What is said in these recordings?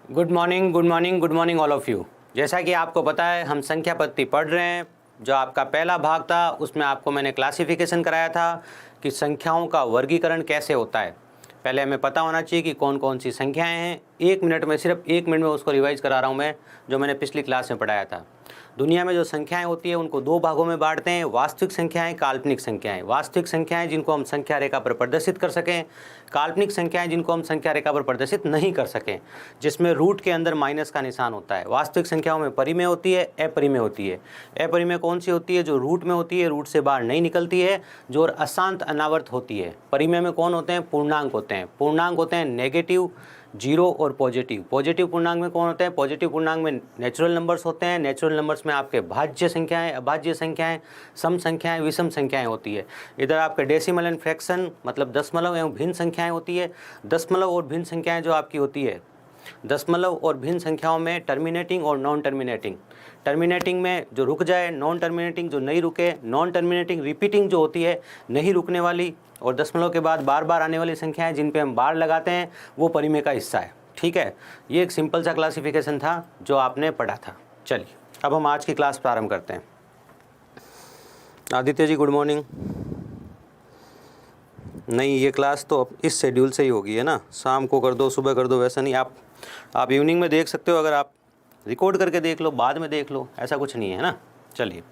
Good morning, good morning, good morning all of you. जैसा कि आपको पता है हम संख्या पद्धति पढ़ रहे हैं। जो आपका पहला भाग था उसमें आपको मैंने क्लासिफिकेशन कराया था कि संख्याओं का वर्गीकरण कैसे होता है। पहले हमें पता होना चाहिए कि कौन कौन सी संख्याएं हैं। 1 मिनट में, सिर्फ 1 मिनट में उसको रिवाइज़ करा रहा हूँ मैं, जो मैंने पिछली क्लास में पढ़ाया था। दुनिया में जो संख्याएं होती है उनको 2 भागों में बांटते हैं, वास्तविक संख्याएं, काल्पनिक संख्याएं। वास्तविक संख्याएं जिनको हम संख्या रेखा पर प्रदर्शित कर सकें, काल्पनिक संख्याएं जिनको हम संख्या रेखा पर प्रदर्शित नहीं कर सकें, जिसमें रूट के अंदर माइनस का निशान होता है। वास्तविक संख्याओं में परिमेय होती है, अपरिमेय होती है। अपरिमेय कौन सी होती है? जो रूट में होती है, रूट से बाहर नहीं निकलती है, जो और अशांत अनावर्त होती है। परिमेय में कौन होते हैं? पूर्णांक होते हैं। पूर्णांक होते हैं नेगेटिव, जीरो और पॉजिटिव। पॉजिटिव पूर्णांक में कौन होते हैं? पॉजिटिव पूर्णांक में नेचुरल नंबर्स होते हैं। नेचुरल नंबर्स में आपके भाज्य संख्याएं, अभाज्य संख्याएं, सम संख्याएं, विषम संख्याएं होती है। इधर आपके डेसिमल एंड फ्रैक्शन मतलब दशमलव एवं भिन्न संख्याएं होती है। दशमलव और भिन्न संख्याएं जो आपकी होती है, दशमलव और भिन्न संख्याओं में टर्मिनेटिंग और नॉन टर्मिनेटिंग। टर्मिनेटिंग में जो रुक जाए, नॉन टर्मिनेटिंग जो नहीं रुके, नॉन टर्मिनेटिंग रिपीटिंग जो होती है नहीं रुकने वाली, और दशमलव के बाद बार बार आने वाली संख्याएं जिन पे हम बार लगाते हैं वो परिमेय का हिस्सा है। ठीक है, ये एक सिंपल सा क्लासिफिकेशन था जो आपने पढ़ा था। चलिए अब हम आज की क्लास प्रारंभ करते हैं। Aditya ji good morning. नहीं, ये क्लास तो अब इस शेड्यूल से ही होगी, है ना? शाम को कर दो, सुबह कर दो, वैसा नहीं। आप इवनिंग में देख सकते हो, अगर आप रिकॉर्ड करके देख लो, बाद में देख लो, ऐसा कुछ नहीं है ना। चलिए,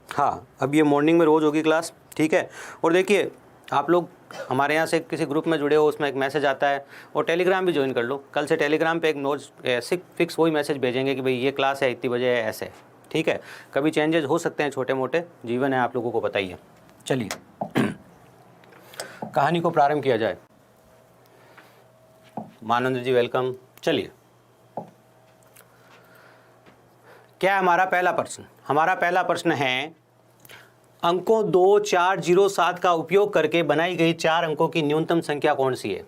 हाँ, अब ये मॉर्निंग में रोज़ होगी क्लास, ठीक है। और देखिए, आप लोग हमारे यहाँ से किसी ग्रुप में जुड़े हो, उसमें एक मैसेज आता है, और टेलीग्राम भी ज्वाइन कर लो। कल से टेलीग्राम पे एक नोट्स फिक्स वही मैसेज भेजेंगे कि भाई ये क्लास है, इतनी बजे है, ऐसे, ठीक है। कभी चेंजेस हो सकते हैं, छोटे मोटे, जीवन है, आप लोगों को पता ही है। चलिए कहानी को प्रारंभ किया जाए। मानंद जी वेलकम। चलिए, क्या है हमारा पहला प्रश्न? हमारा पहला प्रश्न है, अंकों 2, 4, 0, 7 का उपयोग करके बनाई गई 4 अंकों की न्यूनतम संख्या कौन सी है?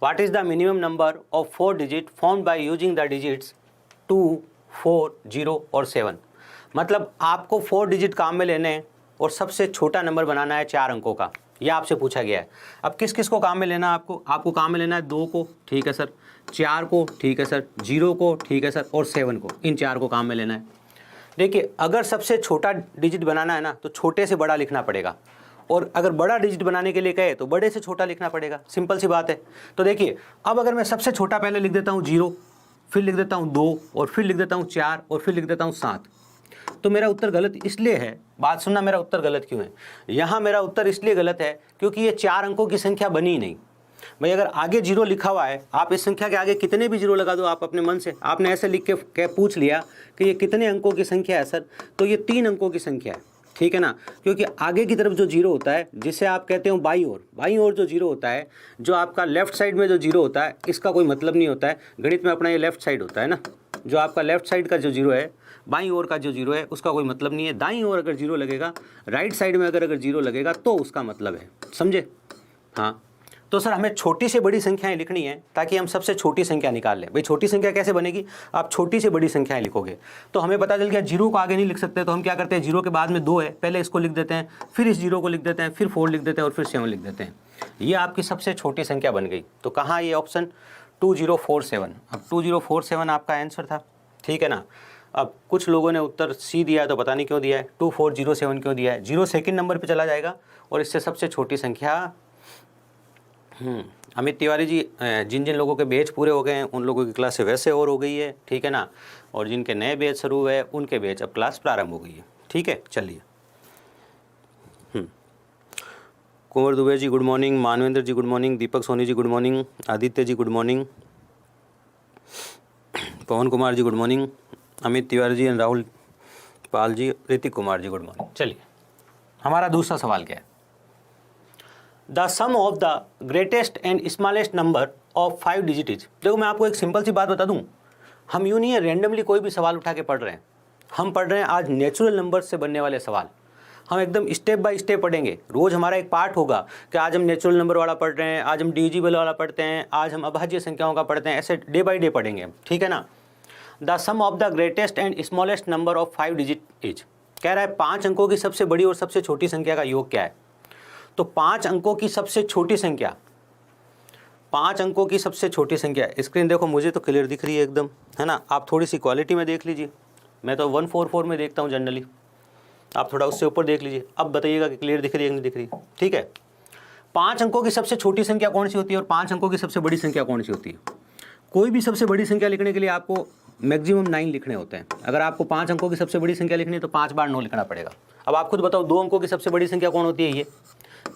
What is the minimum number of 4 digit formed by using the digits 2, 4, 0 और 7। मतलब आपको 4 डिजिट काम में लेने हैं और सबसे छोटा नंबर बनाना है 4 अंकों का, यह आपसे पूछा गया है। अब किस किस को काम में लेना है आपको काम में लेना है 2 को, ठीक है सर, 4 को, ठीक है सर, 0 को, ठीक है सर, और 7 को। इन 4 को काम में लेना है। देखिए, अगर सबसे छोटा डिजिट बनाना है ना, तो छोटे से बड़ा लिखना पड़ेगा, और अगर बड़ा डिजिट बनाने के लिए कहे तो बड़े से छोटा लिखना पड़ेगा। सिंपल सी बात है। तो देखिए, अब अगर मैं सबसे छोटा पहले लिख देता हूँ 0, फिर लिख देता हूँ 2, और फिर लिख देता हूँ 4, और फिर लिख देता हूँ 7, तो मेरा उत्तर गलत इसलिए है। बात सुनना, मेरा उत्तर गलत क्यों है? यहाँ मेरा उत्तर इसलिए गलत है क्योंकि ये 4 अंकों की संख्या बनी ही नहीं। भाई, अगर आगे 0 लिखा हुआ है, आप इस संख्या के आगे कितने भी 0 लगा दो, आप अपने मन से, आपने ऐसे लिख के पूछ लिया कि ये कितने अंकों की संख्या है सर, तो ये 3 अंकों की संख्या है, ठीक है ना। क्योंकि आगे की तरफ जो 0 होता है, जिसे आप कहते हो बाईं ओर जो 0 होता है, जो आपका लेफ्ट साइड में जो 0 होता है, इसका कोई मतलब नहीं होता है। गणित में अपना ये लेफ्ट साइड होता है ना, जो आपका लेफ्ट साइड का जो 0 है, बाईं ओर का जो 0 है, उसका कोई मतलब नहीं है। दाईं ओर अगर 0 लगेगा, राइट साइड में अगर 0 लगेगा, तो उसका मतलब है, समझे? हाँ, तो सर हमें छोटी से बड़ी संख्याएं लिखनी है ताकि हम सबसे छोटी संख्या निकाल लें। भाई, छोटी संख्या कैसे बनेगी? आप छोटी से बड़ी संख्याएं लिखोगे। तो हमें पता चल गया 0 को आगे नहीं लिख सकते, तो हम क्या करते हैं, 0 के बाद में 2 है, पहले इसको लिख देते हैं, फिर इस 0 को लिख देते हैं, फिर 4 लिख देते हैं, और फिर 7 लिख देते हैं। ये आपकी सबसे छोटी संख्या बन गई। तो कहाँ ये ऑप्शन 2047। अब 2047 आपका आंसर था, ठीक है ना। अब कुछ लोगों ने उत्तर सी दिया है, तो पता नहीं क्यों दिया है, 2407 क्यों दिया है। 0 सेकंड नंबर पे चला जाएगा, और इससे सबसे छोटी संख्या अमित तिवारी जी, जिन जिन लोगों के बैच पूरे हो गए हैं उन लोगों की क्लास वैसे और हो गई है, ठीक है ना। और जिनके नए बैच शुरू हुए हैं उनके बैच अब क्लास प्रारंभ हो गई है, ठीक है। चलिए, Kunwar Dubey ji good morning, Manvendra ji good morning, Deepak Soni ji good morning, Aditya ji good morning, Pawan Kumar ji good morning, Amit Tiwari ji, Rahul Pal ji, Hritik Kumar ji good morning. चलिए, हमारा दूसरा सवाल क्या है? The sum of the greatest and smallest number of 5 digit is. देखो, मैं आपको एक सिंपल सी बात बता दूं, हम यूँ नहीं है रैंडमली कोई भी सवाल उठा के पढ़ रहे हैं। हम पढ़ रहे हैं आज नेचुरल नंबर से बनने वाले सवाल। हम एकदम स्टेप बाय स्टेप पढ़ेंगे। रोज़ हमारा एक पार्ट होगा कि आज हम नेचुरल नंबर वाला पढ़ रहे हैं, आज हम डिविजिबल वाला पढ़ते हैं, आज हम अभाज्य संख्याओं का पढ़ते हैं। ऐसे डे बाय डे पढ़ेंगे, ठीक है ना। The sum of the greatest and smallest number of 5 digit is, कह रहा है 5 अंकों की सबसे बड़ी और सबसे छोटी संख्या का योग क्या है। तो 5 अंकों की सबसे छोटी संख्या, 5 अंकों की सबसे छोटी संख्या, स्क्रीन देखो मुझे तो क्लियर दिख रही है एकदम, है ना। आप थोड़ी सी क्वालिटी में देख लीजिए, मैं तो 144 में देखता हूँ जनरली, आप थोड़ा उससे ऊपर देख लीजिए। अब बताइएगा कि क्लियर दिख रही है कि नहीं दिख रही, ठीक है। 5 अंकों की सबसे छोटी संख्या कौन सी होती है और 5 अंकों की सबसे बड़ी संख्या कौन सी होती है? कोई भी सबसे बड़ी संख्या लिखने के लिए आपको मैक्सिमम 9 लिखने होते हैं। अगर आपको 5 अंकों की सबसे बड़ी संख्या लिखनी है तो 5 बार 9 लिखना पड़ेगा। अब आप खुद बताओ, 2 अंकों की सबसे बड़ी संख्या कौन होती है? ये।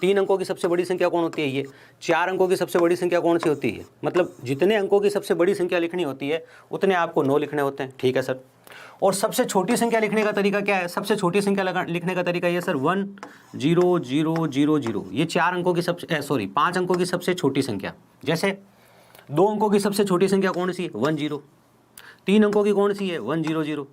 3 अंकों की सबसे बड़ी संख्या कौन होती है? ये। 4 अंकों की सबसे बड़ी संख्या कौन सी होती है? मतलब जितने अंकों की सबसे बड़ी संख्या लिखनी होती है उतने आपको 9 लिखने होते हैं, ठीक है सर। और सबसे छोटी संख्या लिखने का तरीका क्या है? सबसे छोटी संख्या लिखने का तरीका ये सर 1 0 0 0 0, ये 4 अंकों की सबसे 5 अंकों की सबसे छोटी संख्या। जैसे 2 अंकों की सबसे छोटी संख्या कौन सी है? 1 0। 3 अंकों की कौन सी है? 1 0 0।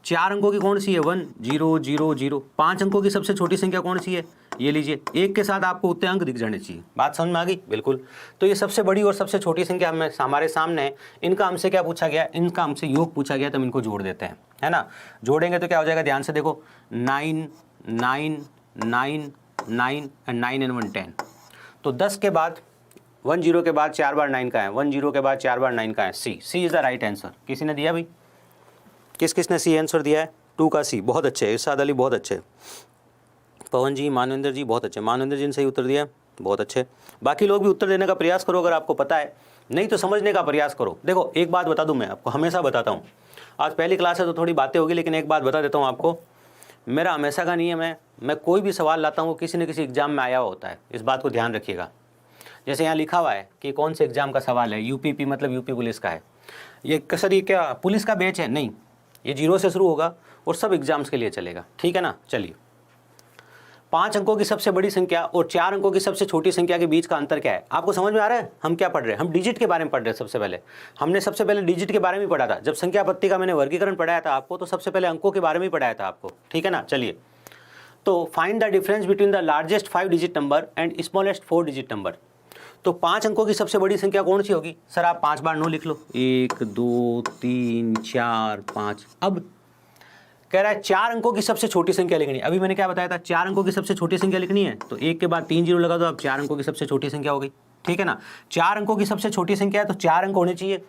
4 अंकों की कौन सी है? 1 0 0 0। 5 अंकों की सबसे छोटी संख्या कौन सी है? ये लीजिए, एक के साथ आपको उतने अंक दिख जाने चाहिए। बात समझ में आ गई? बिल्कुल। तो ये सबसे बड़ी और सबसे छोटी संख्या हमारे सामने है। इनका हमसे क्या पूछा गया? इनका हमसे योग पूछा गया, तो हम इनको जोड़ देते हैं, है ना। जोड़ेंगे तो क्या हो जाएगा? ध्यान से देखो, 9 9 9 9 एंड 9 एंड 1 10। तो 10 के बाद 1 0 के बाद 4 बार 9 का है, 1 0 के बाद 4 बार 9 का है। सी इज़ द राइट आंसर। किसी ने दिया भाई? किसने सी आंसर दिया है? 2 का सी। बहुत अच्छे, इरशाद अली बहुत अच्छे, पवन जी, मानवेंद्र जी बहुत अच्छे। मानवेंद्र जी ने सही उत्तर दिया, बहुत अच्छे। बाकी लोग भी उत्तर देने का प्रयास करो अगर आपको पता है, नहीं तो समझने का प्रयास करो। देखो एक बात बता दूं, मैं आपको हमेशा बताता हूँ, आज पहली क्लास है तो थोड़ी बातें होगी, लेकिन एक बात बता देता हूँ आपको, मेरा हमेशा का नियम है, मैं कोई भी सवाल लाता हूँ किसी न किसी एग्जाम में आया हुआ होता है, इस बात को ध्यान रखिएगा। जैसे यहाँ लिखा हुआ है कि कौन से एग्जाम का सवाल है, यूपीपी मतलब यूपी पुलिस का है। ये सर ये क्या पुलिस का बैच है? नहीं, ये 0 से शुरू होगा और सब एग्जाम्स के लिए चलेगा, ठीक है ना। चलिए, 5 अंकों की सबसे बड़ी संख्या और 4 अंकों की सबसे छोटी संख्या के बीच का अंतर क्या है? आपको समझ में आ रहा है? हम क्या पढ़ रहे हैं? हम डिजिट के बारे में पढ़ रहे हैं। सबसे पहले डिजिट के बारे में पढ़ा था। जब संख्या पत्ती का मैंने वर्गीकरण पढ़ाया था आपको, तो सबसे पहले अंकों के बारे में पढ़ाया था आपको, ठीक है ना। चलिए, तो find the difference between the largest 5 digit number and smallest 4 digit number. तो 5 अंकों की सबसे बड़ी संख्या कौन सी होगी? सर आप 5 बार 9 लिख लो, 1 2 3 4 5। अब कह रहा है 4 अंकों की सबसे छोटी संख्या लिखनी है। अभी मैंने क्या बताया था? 4 अंकों की सबसे छोटी संख्या लिखनी है, तो 1 के बाद 3 0 लगा दो, अब 4 अंकों की सबसे छोटी संख्या हो गई, ठीक है ना। 4 अंकों की सबसे छोटी संख्या है तो 4 अंक होने चाहिए।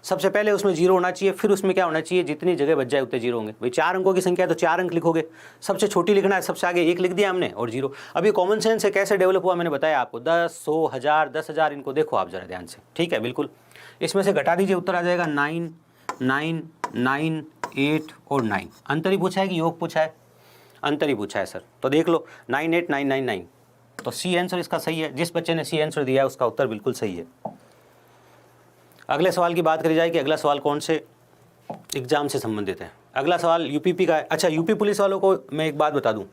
सबसे पहले उसमें 0 होना चाहिए, फिर उसमें क्या होना चाहिए? जितनी जगह बच जाए उतने 0 होंगे। भाई 4 अंकों की संख्या है तो 4 अंक लिखोगे, सबसे छोटी लिखना है, सबसे आगे 1 लिख दिया हमने और 0। अब ये कॉमन सेंस है, कैसे डेवलप हुआ मैंने बताया आपको। 10 100 1000 10,000, इनको देखो आप जरा ध्यान से, ठीक है। बिल्कुल, इसमें से घटा दीजिए, उत्तर आ जाएगा 9 9 9 8 और 9। अंतर ही पूछा है कि योग पूछा है? अंतर ही पूछा है सर। तो देख लो 9 8 9 9 9, तो सी आंसर इसका सही है। जिस बच्चे ने सी आंसर दिया है उसका उत्तर बिल्कुल सही है। अगले सवाल की बात करी जाए कि अगला सवाल कौन से एग्जाम से संबंधित है। अगला सवाल यूपीपी का है। अच्छा, यूपी पुलिस वालों को मैं एक बात बता दूं,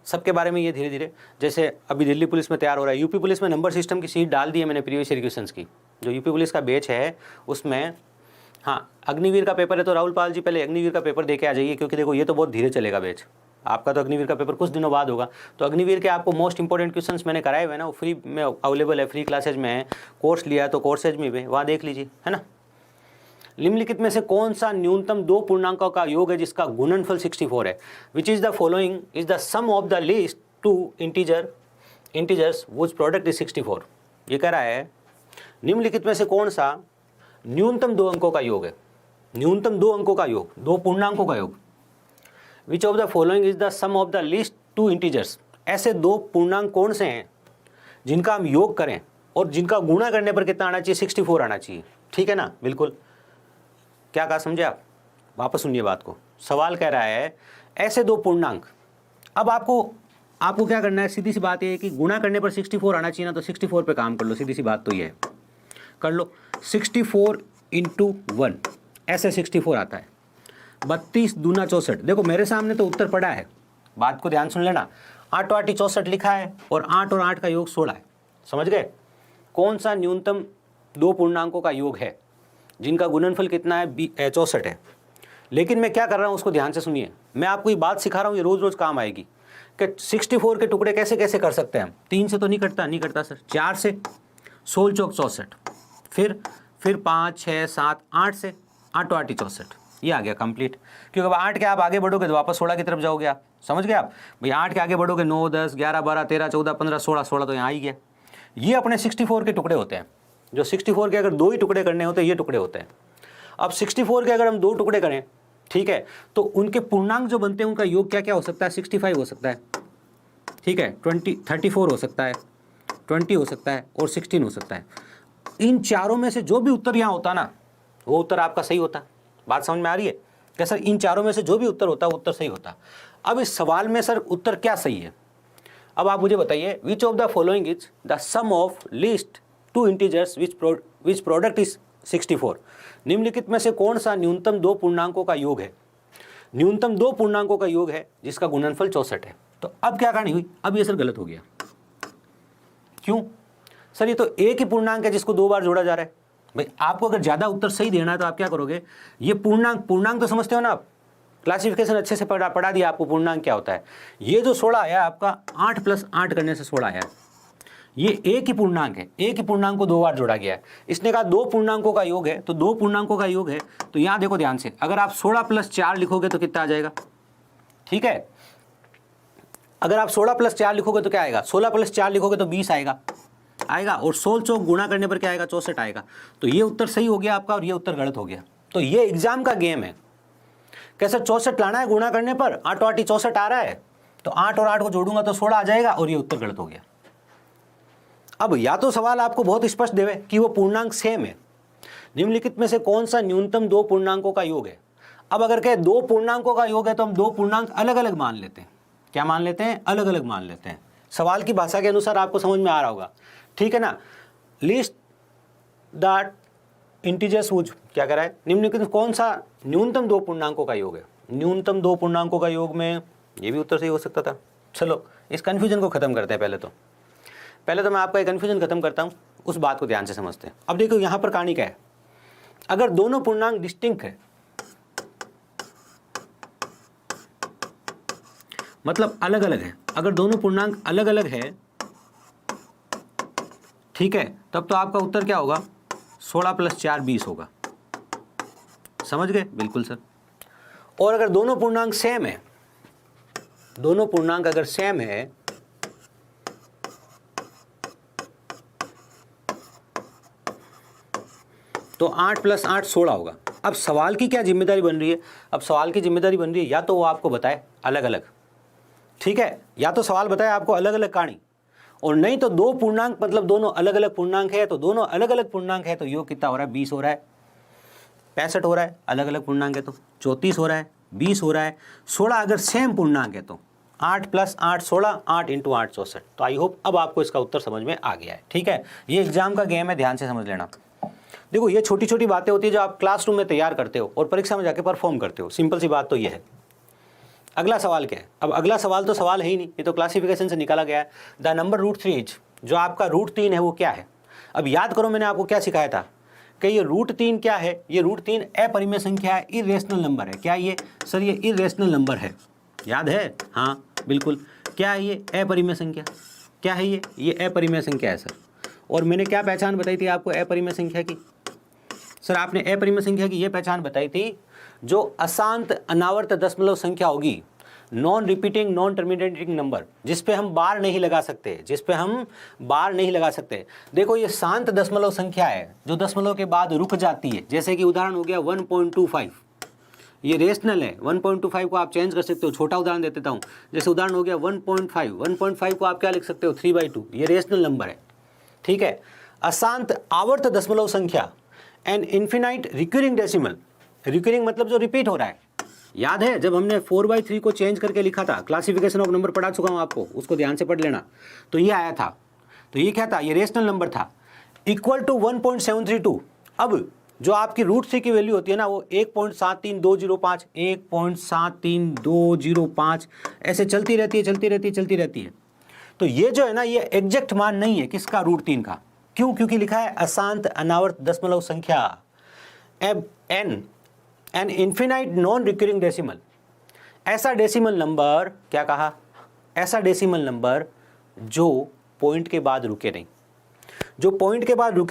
सबके बारे में ये धीरे धीरे, जैसे अभी दिल्ली पुलिस में तैयार हो रहा है, यूपी पुलिस में नंबर सिस्टम की सीट डाल दी है मैंने प्रीवियस ईयर क्वेश्चंस की। जो यूपी पुलिस का बैच है उसमें, हाँ, अग्निवीर का पेपर है, तो राहुल पाल जी पहले अग्निवीर का पेपर दे के आ जाइए, क्योंकि देखो ये तो बहुत धीरे चलेगा बैच। आपका तो अग्निवीर का पेपर कुछ दिनों बाद होगा, तो अग्निवीर के आपको मोस्ट इंपॉर्टेंट क्वेश्चंस मैंने कराए हुए हैं ना, वो फ्री में अवेलेबल है, फ्री क्लासेज में है। कोर्स लिया तो कोर्सेज में भी वहाँ देख लीजिए, है ना। निम्नलिखित में से कौन सा न्यूनतम 2 पूर्णांकों का योग है जिसका गुणनफल 64 है? Which is the following is the sum of the least 2 integers which product is 64। ये कह रहा है निम्नलिखित में से कौन सा न्यूनतम 2 अंकों का योग है? न्यूनतम 2 अंकों का योग, 2 पूर्णांकों का योग। Which of the following is the sum of the least 2 integers. ऐसे 2 पूर्णांक कौन से हैं जिनका हम योग करें और जिनका गुणा करने पर कितना आना चाहिए? 64 आना चाहिए, ठीक है ना। बिल्कुल, क्या कहा समझे आप? वापस सुनिए बात को। सवाल कह रहा है ऐसे 2 पूर्णांक। अब आपको क्या करना है? सीधी सी बात यह है कि गुणा करने पर 64 आना चाहिए ना, तो 64 पे काम कर लो। सीधी सी बात तो ये है, कर लो 64 × 1, ऐसे 64 आता है। 32 दूना 64। देखो मेरे सामने तो उत्तर पड़ा है, बात को ध्यान सुन लेना। 8 8 64 लिखा है और 8 और 8 का योग 16 है। समझ गए? कौन सा न्यूनतम 2 पूर्णांकों का योग है जिनका गुणनफल कितना है? 64 है। लेकिन मैं क्या कर रहा हूँ उसको ध्यान से सुनिए। मैं आपको ये बात सिखा रहा हूँ, ये रोज़ रोज़ काम आएगी कि 64 के टुकड़े कैसे कैसे कर सकते हैं हम। 3 से तो नहीं करता सर, 4 से, 16 चौक 64, फिर 5 6 7 8 से, 8 8 64, ये आ गया कंप्लीट। क्योंकि अब 8 के आप आगे बढ़ोगे तो वापस 16 की तरफ जाओगे आप। समझ गए आप? भाई 8 के आगे बढ़ोगे 9 10 11 12 13 14 15 16 16, तो यहाँ आ ही गया। ये अपने 64 के टुकड़े होते हैं। जो 64 के अगर 2 ही टुकड़े करने होते हैं ये टुकड़े होते हैं। अब 64 के अगर हम 2 टुकड़े करें, ठीक है, तो उनके पूर्णांक जो बनते हैं उनका योग क्या क्या हो सकता है? 65 हो सकता है, ठीक है, 34 हो सकता है, 20 हो सकता है और 16 हो सकता है। इन चारों में से जो भी उत्तर यहाँ होता ना वो उत्तर आपका सही होता। बात समझ में आ रही है? क्या सर इन चारों में से जो भी उत्तर होता वो उत्तर सही होता। अब इस सवाल में सर उत्तर क्या सही है? अब आप मुझे बताइए, which of the following is the sum of least 2 integers which product is 64। निम्नलिखित में से कौन सा न्यूनतम 2 पूर्णांकों का योग है? न्यूनतम 2 पूर्णांकों का योग है जिसका गुणनफल 64 है। तो अब क्या कहानी हुई? अब ये सर गलत हो गया। क्यों सर? ये तो एक ही पूर्णांक है जिसको 2 बार जोड़ा जा रहा है। भाई आपको अगर ज़्यादा उत्तर सही देना है तो आप क्या करोगे? ये पूर्णांक तो समझते हो ना आप, क्लासिफिकेशन अच्छे से पढ़ा दिया आपको पूर्णांक क्या होता है। ये जो 16 आया आपका 8 + 8 करने से 16 आया, ये एक ही पूर्णांक है, एक ही पूर्णांक को 2 बार जोड़ा गया है। इसने कहा 2 पूर्णांकों का योग है, तो 2 पूर्णांकों का योग है, तो यहाँ देखो ध्यान से, अगर आप 16 + 4 लिखोगे तो कितना आ जाएगा? ठीक है, अगर आप 16 + 4 लिखोगे तो क्या आएगा? 16 + 4 लिखोगे तो 20 आएगा, और 16 चौक गुणा करने पर क्या आएगा? 64 आएगा। तो ये उत्तर सही हो गया आपका और ये उत्तर गलत हो गया। तो ये एग्जाम का गेम है। कैसे 64 लाना है गुणा करने पर, 8 8 64 आ रहा है, तो 8 और 8 को जोड़ूंगा तो 16 आ जाएगा और ये उत्तर गलत हो गया। अब या तो सवाल आपको बहुत स्पष्ट देवे कि वो पूर्णांक सेम है, निम्नलिखित में से कौन सा न्यूनतम 2 पूर्णांकों का योग है। अब अगर कहे 2 पूर्णांकों का योग है तो हम 2 पूर्णांक अलग अलग मान लेते हैं। क्या मान लेते हैं? अलग अलग मान लेते हैं। सवाल की भाषा के अनुसार आपको समझ में आ रहा होगा, ठीक है ना। लिस्ट द इंटीजर्स व्हिच क्या कह रहा है? निम्नलिखित कौन सा न्यूनतम 2 पूर्णांकों का योग है? न्यूनतम 2 पूर्णांकों का योग में ये भी उत्तर सही हो सकता था। चलो इस कन्फ्यूजन को खत्म करते हैं। पहले तो मैं आपका एक कन्फ्यूजन खत्म करता हूँ, उस बात को ध्यान से समझते हैं। अब देखो यहाँ पर कहानी क्या है, अगर दोनों पूर्णांक डिस्टिंक्ट है, मतलब अलग अलग है, अगर दोनों पूर्णांक अलग अलग है, ठीक है, तब तो आपका उत्तर क्या होगा? 16 + 4 20 होगा। समझ गए? बिल्कुल सर। और अगर दोनों पूर्णांक सेम है, दोनों पूर्णांक अगर सेम है तो 8 + 8 16 होगा। अब सवाल की क्या जिम्मेदारी बन रही है? अब सवाल की जिम्मेदारी बन रही है या तो वो आपको बताए अलग अलग, ठीक है, या तो सवाल बताए आपको अलग अलग कहानी, और नहीं तो 2 पूर्णांक मतलब दोनों अलग अलग पूर्णांक है, तो दोनों अलग अलग पूर्णांक है तो योग कितना हो रहा है? 20 हो रहा है, 65 हो रहा है, अलग अलग पूर्णांक है तो 34 हो रहा है, 20 हो रहा है, 16 अगर सेम पूर्णांक है तो 8 + 8 16, 8 × 8 64। तो आई होप अब आपको इसका उत्तर समझ में आ गया है, ठीक है। ये एग्जाम का गेम है, ध्यान से समझ लेना। देखो ये छोटी छोटी बातें होती है जो आप क्लासरूम में तैयार करते हो और परीक्षा में जाके परफॉर्म करते हो। सिंपल सी बात तो ये है। अगला सवाल क्या है? अब अगला सवाल तो सवाल है ही नहीं, ये तो क्लासिफिकेशन से निकाला गया है। द नंबर √3 जो आपका √3 है वो क्या है? अब याद करो मैंने आपको क्या सिखाया था कि ये √3 क्या है? ये √3 अपरिमेय संख्या है, इरेशनल नंबर है। क्या ये सर? ये इरेशनल नंबर है, याद है? हाँ बिल्कुल। क्या है ये? अपरिमेय संख्या। क्या है ये अपरिमेय संख्या है सर। और मैंने क्या पहचान बताई थी आपको अपरिमेय संख्या की? सर आपने अपरिमेय संख्या की ये पहचान बताई थी, जो अशांत अनावर्त दशमलव संख्या होगी, non repeating non terminating number, जिस पे हम बार नहीं लगा सकते, देखो ये शांत दशमलव संख्या है जो दशमलव के बाद रुक जाती है। जैसे कि उदाहरण हो गया 1.25, ये रेशनल है। 1.25 को आप चेंज कर सकते हो, छोटा उदाहरण दे देता हूँ। जैसे उदाहरण हो गया 1.5 को आप क्या लिख सकते हो? 3/2, ये रेशनल नंबर है, ठीक है। अशांत आवर्त दशमलव संख्या and infinite recurring decimal, recurring मतलब जो रिपीट हो रहा है। याद है जब हमने 4/3 को चेंज करके लिखा था, क्लासिफिकेशन ऑफ नंबर पढ़ा चुका हूँ आपको, उसको ध्यान से पढ़ लेना। तो ये आया था, तो ये क्या था? ये रेशनल नंबर था, इक्वल टू 1.732। अब जो आपकी √3 की वैल्यू होती है ना, वो 1.73205, 1.73205 ऐसे चलती रहती है। तो ये जो है ना, ये एग्जैक्ट मान नहीं है किसका? √3 का। क्यों? क्योंकि लिखा है अशांत अनावर्त दशमलव संख्या an infinite non recurring decimal. ऐसा डेसिमल नंबर, क्या कहा? ऐसा डेसिमल नंबर जो पॉइंट के बाद रुके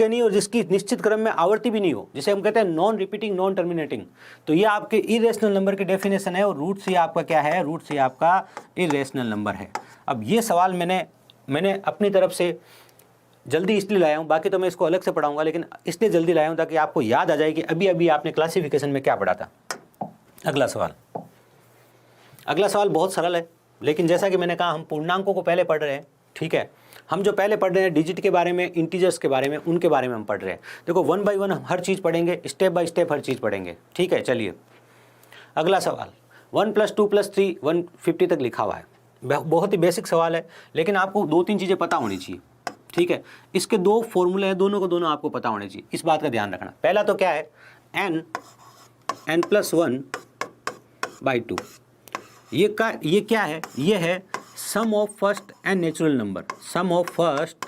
नहीं, और जिसकी निश्चित क्रम में आवर्ती भी नहीं हो, जिसे हम कहते हैं नॉन रिपीटिंग नॉन टर्मिनेटिंग। तो ये आपके इरेशनल नंबर की डेफिनेशन है, और √3 आपका क्या है? √3 आपका इरेशनल नंबर है। अब ये सवाल मैंने अपनी तरफ से जल्दी इसलिए लाया हूँ, बाकी तो मैं इसको अलग से पढ़ाऊंगा, लेकिन इसलिए जल्दी लाया हूँ ताकि आपको याद आ जाए कि अभी अभी आपने क्लासिफिकेशन में क्या पढ़ा था। अगला सवाल बहुत सरल है, लेकिन जैसा कि मैंने कहा हम पूर्णांकों को पहले पढ़ रहे हैं, ठीक है। हम जो पहले पढ़ रहे हैं डिजिट के बारे में, इंटीजर्स के बारे में, उनके बारे में हम पढ़ रहे हैं। देखो 1 बाय 1 हम हर चीज़ पढ़ेंगे, स्टेप बाय स्टेप हर चीज़ पढ़ेंगे, ठीक है। चलिए अगला सवाल, 1 + 2 + 3 150 तक लिखा हुआ है। बहुत ही बेसिक सवाल है, लेकिन आपको 2-3 चीज़ें पता होनी चाहिए, ठीक है। इसके 2 फॉर्मूले हैं, दोनों को दोनों आपको पता होने चाहिए, इस बात का ध्यान रखना। पहला तो क्या है, n+1/2। ये क्या है, ये है sum of first n natural number, sum of first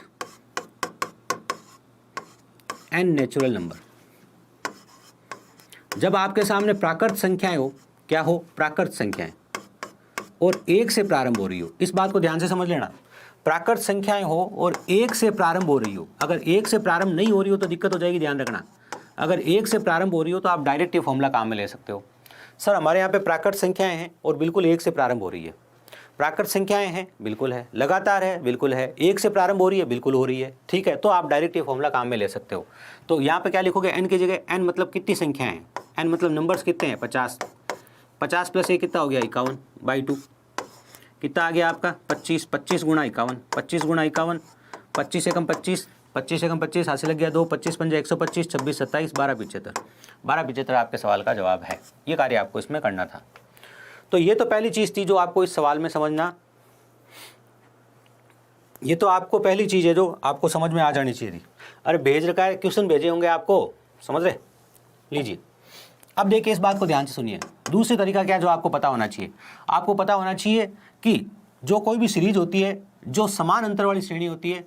n natural number. जब आपके सामने प्राकृत संख्याएं हो, क्या हो, प्राकृत संख्याएं, और 1 से प्रारंभ हो रही हो, इस बात को ध्यान से समझ लेना। प्राकृत संख्याएं हो और 1 से प्रारंभ हो रही हो, अगर 1 से प्रारंभ नहीं हो रही हो तो दिक्कत हो जाएगी, ध्यान रखना। अगर 1 से प्रारंभ हो रही हो तो आप डायरेक्ट ये फॉर्मूला काम में ले सकते हो। सर हमारे यहाँ पे प्राकृत संख्याएं हैं और बिल्कुल 1 से प्रारंभ हो रही है। प्राकृत संख्याएं हैं, बिल्कुल है। लगातार है, बिल्कुल है। 1 से प्रारंभ हो रही है, बिल्कुल हो रही है, ठीक है। तो आप डायरेक्ट ये फॉर्मूला काम में ले सकते हो। तो यहाँ पे क्या लिखोगे, n की जगह, n मतलब कितनी संख्याएं हैं, n मतलब नंबर्स कितने हैं, 50। 50 + 1 कितना हो गया, 51/2। कितना आ गया आपका, 25। 25 × 51, 25 × 51, 25 एकम 25, 25 एकम 25, हाथ से लग गया 2, 25 × 5 125, 26 27 12 75 आपके सवाल का जवाब है। ये कार्य आपको इसमें करना था। तो ये तो पहली चीज़ थी जो आपको इस सवाल में समझना, ये तो आपको पहली चीज़ है जो आपको समझ में आ जानी चाहिए थी। अरे भेज रखा है, क्वेश्चन भेजे होंगे आपको, समझ रहे, लीजिए। अब देखिए इस बात को ध्यान से सुनिए। दूसरी तरीका क्या है जो आपको पता होना चाहिए, आपको पता होना चाहिए कि जो कोई भी सीरीज होती है, जो समान अंतर वाली श्रेणी होती है,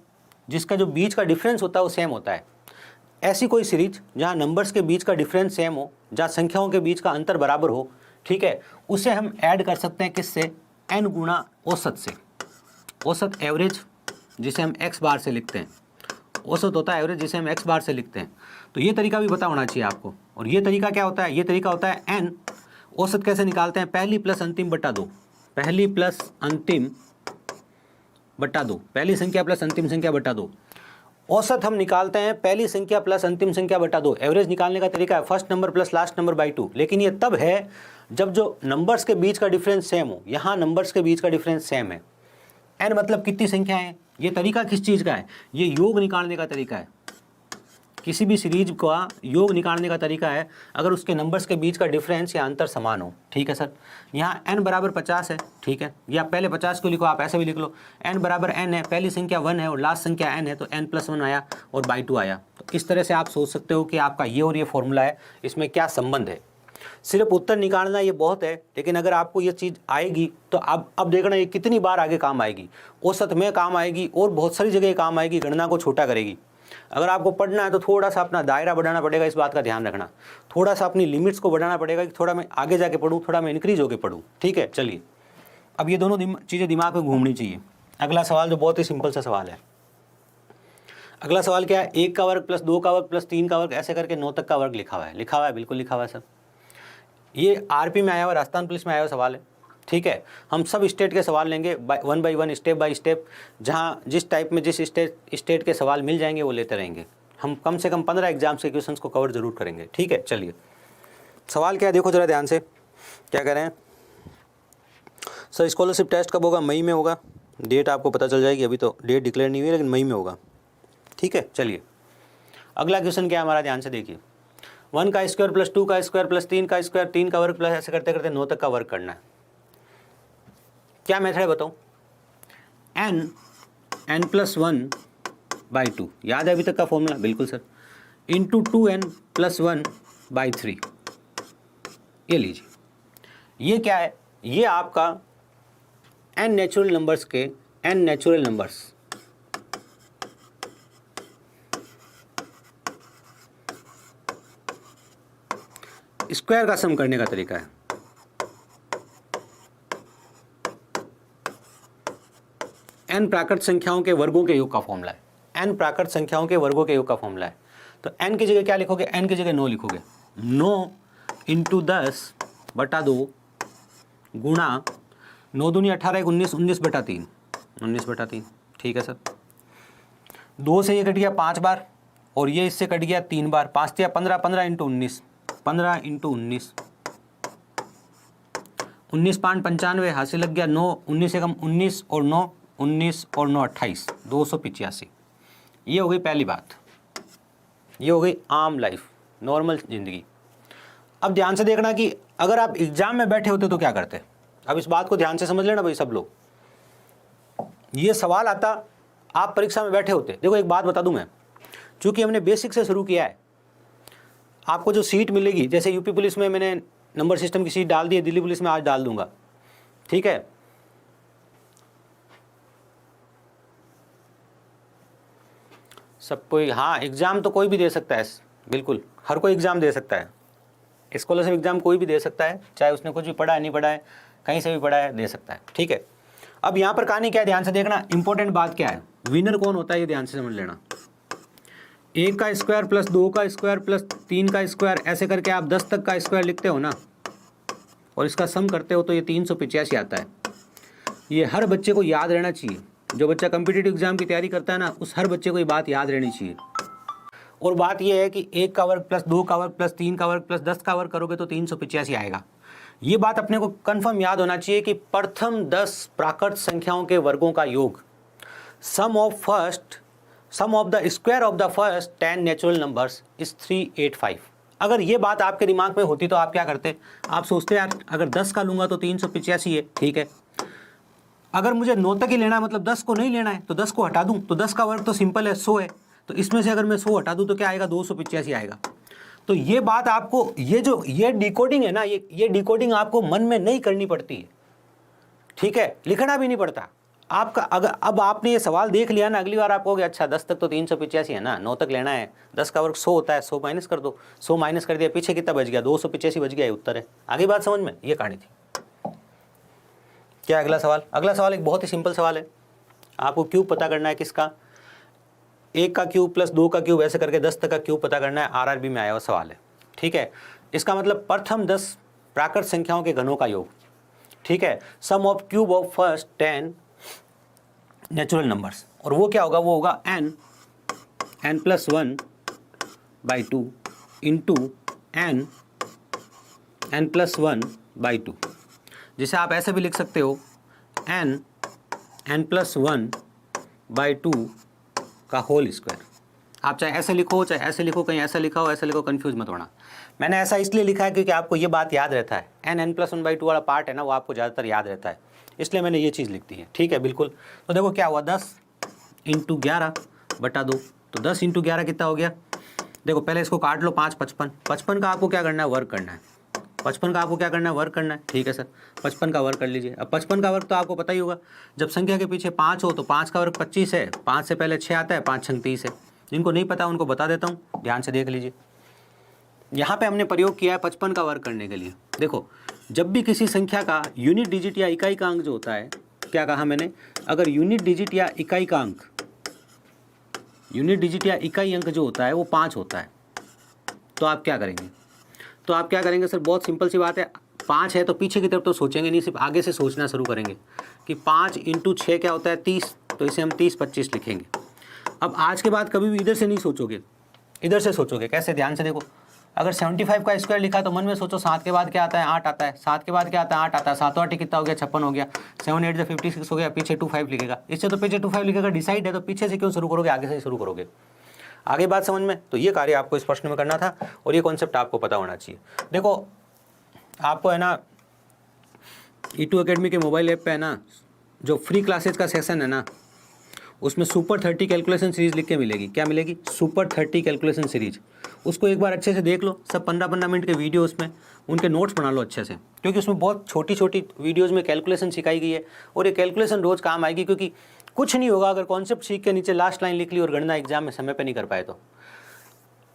जिसका जो बीच का डिफरेंस होता है वो सेम होता है। ऐसी कोई सीरीज जहाँ नंबर्स के बीच का डिफरेंस सेम हो, जहाँ संख्याओं के बीच का अंतर बराबर हो, ठीक है, उसे हम ऐड कर सकते हैं किससे, n गुणा औसत से। औसत एवरेज जिसे हम x बार से लिखते हैं, औसत होता है एवरेज जिसे हम x बार से लिखते हैं। तो ये तरीका भी पता होना चाहिए आपको। और ये तरीका क्या होता है, ये तरीका होता है n औसत कैसे निकालते हैं, पहली प्लस अंतिम बटा 2, पहली प्लस अंतिम बटा 2, पहली संख्या प्लस अंतिम संख्या बटा 2। औसत हम निकालते हैं पहली संख्या प्लस अंतिम संख्या बटा 2। एवरेज निकालने का तरीका है first number plus last number by 2, लेकिन ये तब है जब जो नंबर्स के बीच का डिफरेंस सेम हो। यहाँ नंबर्स के बीच का डिफरेंस सेम है। n मतलब कितनी संख्या है, ये तरीका किस चीज़ का है, ये योग निकालने का तरीका है। किसी भी सीरीज का योग निकालने का तरीका है अगर उसके नंबर्स के बीच का डिफरेंस या अंतर समान हो, ठीक है सर। यहाँ n बराबर 50 है, ठीक है, या पहले 50 को लिखो, आप ऐसे भी लिख लो, n बराबर n है, पहली संख्या 1 है और लास्ट संख्या n है, तो n+1 आया और बाई 2 आया। तो इस तरह से आप सोच सकते हो कि आपका ये और ये फॉर्मूला है, इसमें क्या संबंध है। सिर्फ उत्तर निकालना ये बहुत है, लेकिन अगर आपको ये चीज़ आएगी तो अब देखना ये कितनी बार आगे काम आएगी। औसत में काम आएगी और बहुत सारी जगह काम आएगी, गणना को छोटा करेगी। अगर आपको पढ़ना है तो थोड़ा सा अपना दायरा बढ़ाना पड़ेगा, इस बात का ध्यान रखना। थोड़ा सा अपनी लिमिट्स को बढ़ाना पड़ेगा कि थोड़ा मैं आगे जाके पढ़ूँ, थोड़ा मैं इंक्रीज होकर पढ़ूँ, ठीक है। चलिए अब ये दोनों चीज़ें दिमाग में घूमनी चाहिए। अगला सवाल जो बहुत ही सिंपल सा सवाल है। अगला सवाल क्या है, 1 का वर्ग प्लस 2 का वर्ग प्लस 3 का वर्ग ऐसे करके 9 तक का वर्ग लिखा हुआ है। लिखा हुआ है, बिल्कुल लिखा हुआ है सर। ये आरपी में आया हुआ, राजस्थान पुलिस में आया हुआ सवाल है, ठीक है। हम सब स्टेट के सवाल लेंगे 1 बाई 1 स्टेप बाय स्टेप, जहाँ जिस टाइप में जिस स्टेट के सवाल मिल जाएंगे वो लेते रहेंगे। हम कम से कम 15 एग्जाम्स के क्वेश्चंस को कवर जरूर करेंगे, ठीक है। चलिए सवाल क्या है, देखो जरा ध्यान से, क्या कह रहे हैं सर, स्कॉलरशिप टेस्ट कब होगा, मई में होगा। डेट आपको पता चल जाएगी, अभी तो डेट डिक्लेयर नहीं हुई लेकिन मई में होगा, ठीक है। चलिए अगला क्वेश्चन क्या है हमारा, ध्यान से देखिए। 1 का स्क्वायर प्लस 2 का स्क्वायर प्लस 3 का स्क्वायर 3 का वर्ग प्लस ऐसे करते करते 9 तक का वर्ग करना है। क्या मेथड है बताओ, n+1/2, याद है अभी तक का फॉर्मूला, बिल्कुल सर, इंटू 2n+1/3। ये लीजिए, ये क्या है, ये आपका n नेचुरल नंबर्स के n नेचुरल नंबर्स स्क्वायर का सम करने का तरीका है। n प्राकृत संख्याओं के वर्गों के योग का फॉर्मूला है। n प्राकृत संख्याओं के वर्गों के योग का फॉर्मूला है। तो n की जगह क्या लिखोगे, n की जगह 9 लिखोगे। 9 × 10/2 गुणा 9 दूनी 18 19 19/3, 19/3, ठीक है सर। 2 से ये कट गया 5 बार और ये इससे कट गया 3 बार। 5 या 15, 15 इंटू 19, 15 इंटू 19, 19.95 हासिल लग गया 9, 19 से कम 19 और 9, 19 और 9 28, 285। ये हो गई पहली बात, ये हो गई आम लाइफ, नॉर्मल ज़िंदगी। अब ध्यान से देखना कि अगर आप एग्जाम में बैठे होते तो क्या करते। अब इस बात को ध्यान से समझ लेना भाई सब लोग। ये सवाल आता, आप परीक्षा में बैठे होते। देखो एक बात बता दूं मैं, चूंकि हमने बेसिक से शुरू किया है, आपको जो सीट मिलेगी, जैसे यूपी पुलिस में मैंने नंबर सिस्टम की सीट डाल दी है, दिल्ली पुलिस में आज डाल दूंगा, ठीक है। सब कोई, हाँ एग्ज़ाम तो कोई भी दे सकता है, बिल्कुल हर कोई एग्ज़ाम दे सकता है। स्कॉलरशिप एग्ज़ाम कोई भी दे सकता है, चाहे उसने कुछ भी पढ़ा है नहीं पढ़ा है, कहीं से भी पढ़ा है, दे सकता है, ठीक है। अब यहाँ पर कहानी क्या है, ध्यान से देखना, इंपॉर्टेंट बात क्या है, विनर कौन होता है ये ध्यान से समझ लेना। 1 का स्क्वायर प्लस 2 का स्क्वायर प्लस 3 का स्क्वायर, ऐसे करके आप 10 तक का स्क्वायर लिखते हो ना, और इसका सम करते हो तो ये 385 आता है। ये हर बच्चे को याद रहना चाहिए, जो बच्चा कम्पिटिटिव एग्जाम की तैयारी करता है ना, उस हर बच्चे को ये बात याद रहनी चाहिए। और बात यह है कि 1 का वर्ग प्लस 2 का वर्ग प्लस 3 का वर्ग प्लस 10 का वर्ग करोगे तो 385 आएगा। ये बात अपने को कंफर्म याद होना चाहिए कि प्रथम 10 प्राकृत संख्याओं के वर्गों का योग, sum of the square of the first 10 natural numbers is 385। अगर ये बात आपके दिमाग में होती तो आप क्या करते, आप सोचते यार अगर 10 का लूँगा तो 385 है, ठीक है। अगर मुझे 9 तक ही लेना है, मतलब 10 को नहीं लेना है, तो 10 को हटा दूँ, तो 10 का वर्ग तो सिंपल है 100 है, तो इसमें से अगर मैं 100 हटा दूँ तो क्या आएगा, 285 आएगा। तो ये बात आपको, ये डिकोडिंग है ना, ये डिकोडिंग आपको मन में नहीं करनी पड़ती है, ठीक है, लिखना भी नहीं पड़ता आपका। अगर अब आपने ये सवाल देख लिया ना, अगली बार आप कहोगे अच्छा 10 तक तो 385 है ना, 9 तक लेना है, 10 का वर्ग 100 होता है, 100 माइनस कर दो, 100 माइनस कर दिया, पीछे कितना बच गया, 285 बच गया, ये उत्तर है। आगे बात समझ में, ये कहानी थी। क्या अगला सवाल? अगला सवाल एक बहुत ही सिंपल सवाल है, आपको क्यूब पता करना है किसका, 1 का क्यूब प्लस 2 का क्यूब, ऐसे करके 10 तक का क्यूब पता करना है। आरआरबी में आया हुआ सवाल है, ठीक है। इसका मतलब प्रथम 10 प्राकृत संख्याओं के घनों का योग, ठीक है, sum of cube of first 10 natural numbers. और वो क्या होगा, वो होगा n plus 1/2 into n plus 1/2, जिसे आप ऐसे भी लिख सकते हो n प्लस 1/2 का होल स्क्वायर। आप चाहे ऐसे लिखो, चाहे ऐसे लिखो, कहीं ऐसा लिखा हो, ऐसा लिखो, कंफ्यूज मत होना। मैंने ऐसा इसलिए लिखा है क्योंकि आपको ये बात याद रहता है, n प्लस 1/2 वाला पार्ट है ना, वो आपको ज़्यादातर याद रहता है, इसलिए मैंने ये चीज़ लिख दी है, ठीक है, बिल्कुल। तो देखो क्या हुआ, 10 इंटू 11 बटा 2, तो 10 इंटू 11 कितना हो गया, देखो पहले इसको काट लो, 5 55, 55 का आपको क्या करना है, वर्ग करना है, 55 का आपको क्या करना है, वर्ग करना है, ठीक है सर, 55 का वर्ग कर लीजिए। अब 55 का वर्ग तो आपको पता ही होगा, जब संख्या के पीछे 5 हो तो 5 का वर्ग 25 है, 5 से पहले 6 आता है, 5 छंग 30 है। जिनको नहीं पता उनको बता देता हूँ, ध्यान से देख लीजिए। यहाँ पे हमने प्रयोग किया है 55 का वर्ग करने के लिए। देखो जब भी किसी संख्या का यूनिट डिजिट या इकाई का अंक जो होता है, क्या कहा मैंने, अगर यूनिट डिजिट या इकाई का अंक, यूनिट डिजिट या इकाई अंक जो होता है वो 5 होता है, तो आप क्या करेंगे, तो आप क्या करेंगे सर, बहुत सिंपल सी बात है, 5 है तो पीछे की तरफ तो सोचेंगे नहीं, सिर्फ आगे से सोचना शुरू करेंगे कि 5 इंटू 6 क्या होता है, 30, तो इसे हम 30-25 लिखेंगे। अब आज के बाद कभी भी इधर से नहीं सोचोगे, इधर से सोचोगे। कैसे, ध्यान से देखो, अगर 75 का स्क्वायर लिखा तो मन में सोचो 7 के बाद क्या आता है, 8 आता है, 7 के बाद क्या आता है, 8 आता है, 7 8 कितना हो गया, 56 हो गया, 7 8 56 हो गया, पीछे 25 लिखेगा, इससे तो पीछे 25 लिखेगा, डिसाइड है, तो पीछे से क्यों शुरू करोगे, आगे से ही शुरू करोगे। आगे बात समझ में, तो ये कार्य आपको इस प्रश्न में करना था और ये कॉन्सेप्ट आपको पता होना चाहिए। देखो आपको है ना E2 अकेडमी के मोबाइल ऐप पे है ना, जो फ्री क्लासेज का सेशन है ना, उसमें सुपर 30 कैलकुलेशन सीरीज़ लिख के मिलेगी। क्या मिलेगी, सुपर 30 कैलकुलेशन सीरीज। उसको एक बार अच्छे से देख लो, सब 15-15 मिनट के वीडियो, उसमें उनके नोट्स बना लो अच्छे से, क्योंकि उसमें बहुत छोटी छोटी वीडियोज़ में कैलकुलेशन सिखाई गई है और ये कैलकुलेशन रोज़ काम आएगी। क्योंकि कुछ नहीं होगा अगर कॉन्सेप्ट सीख के नीचे लास्ट लाइन लिख ली और गणना एग्जाम में समय पर नहीं कर पाए तो।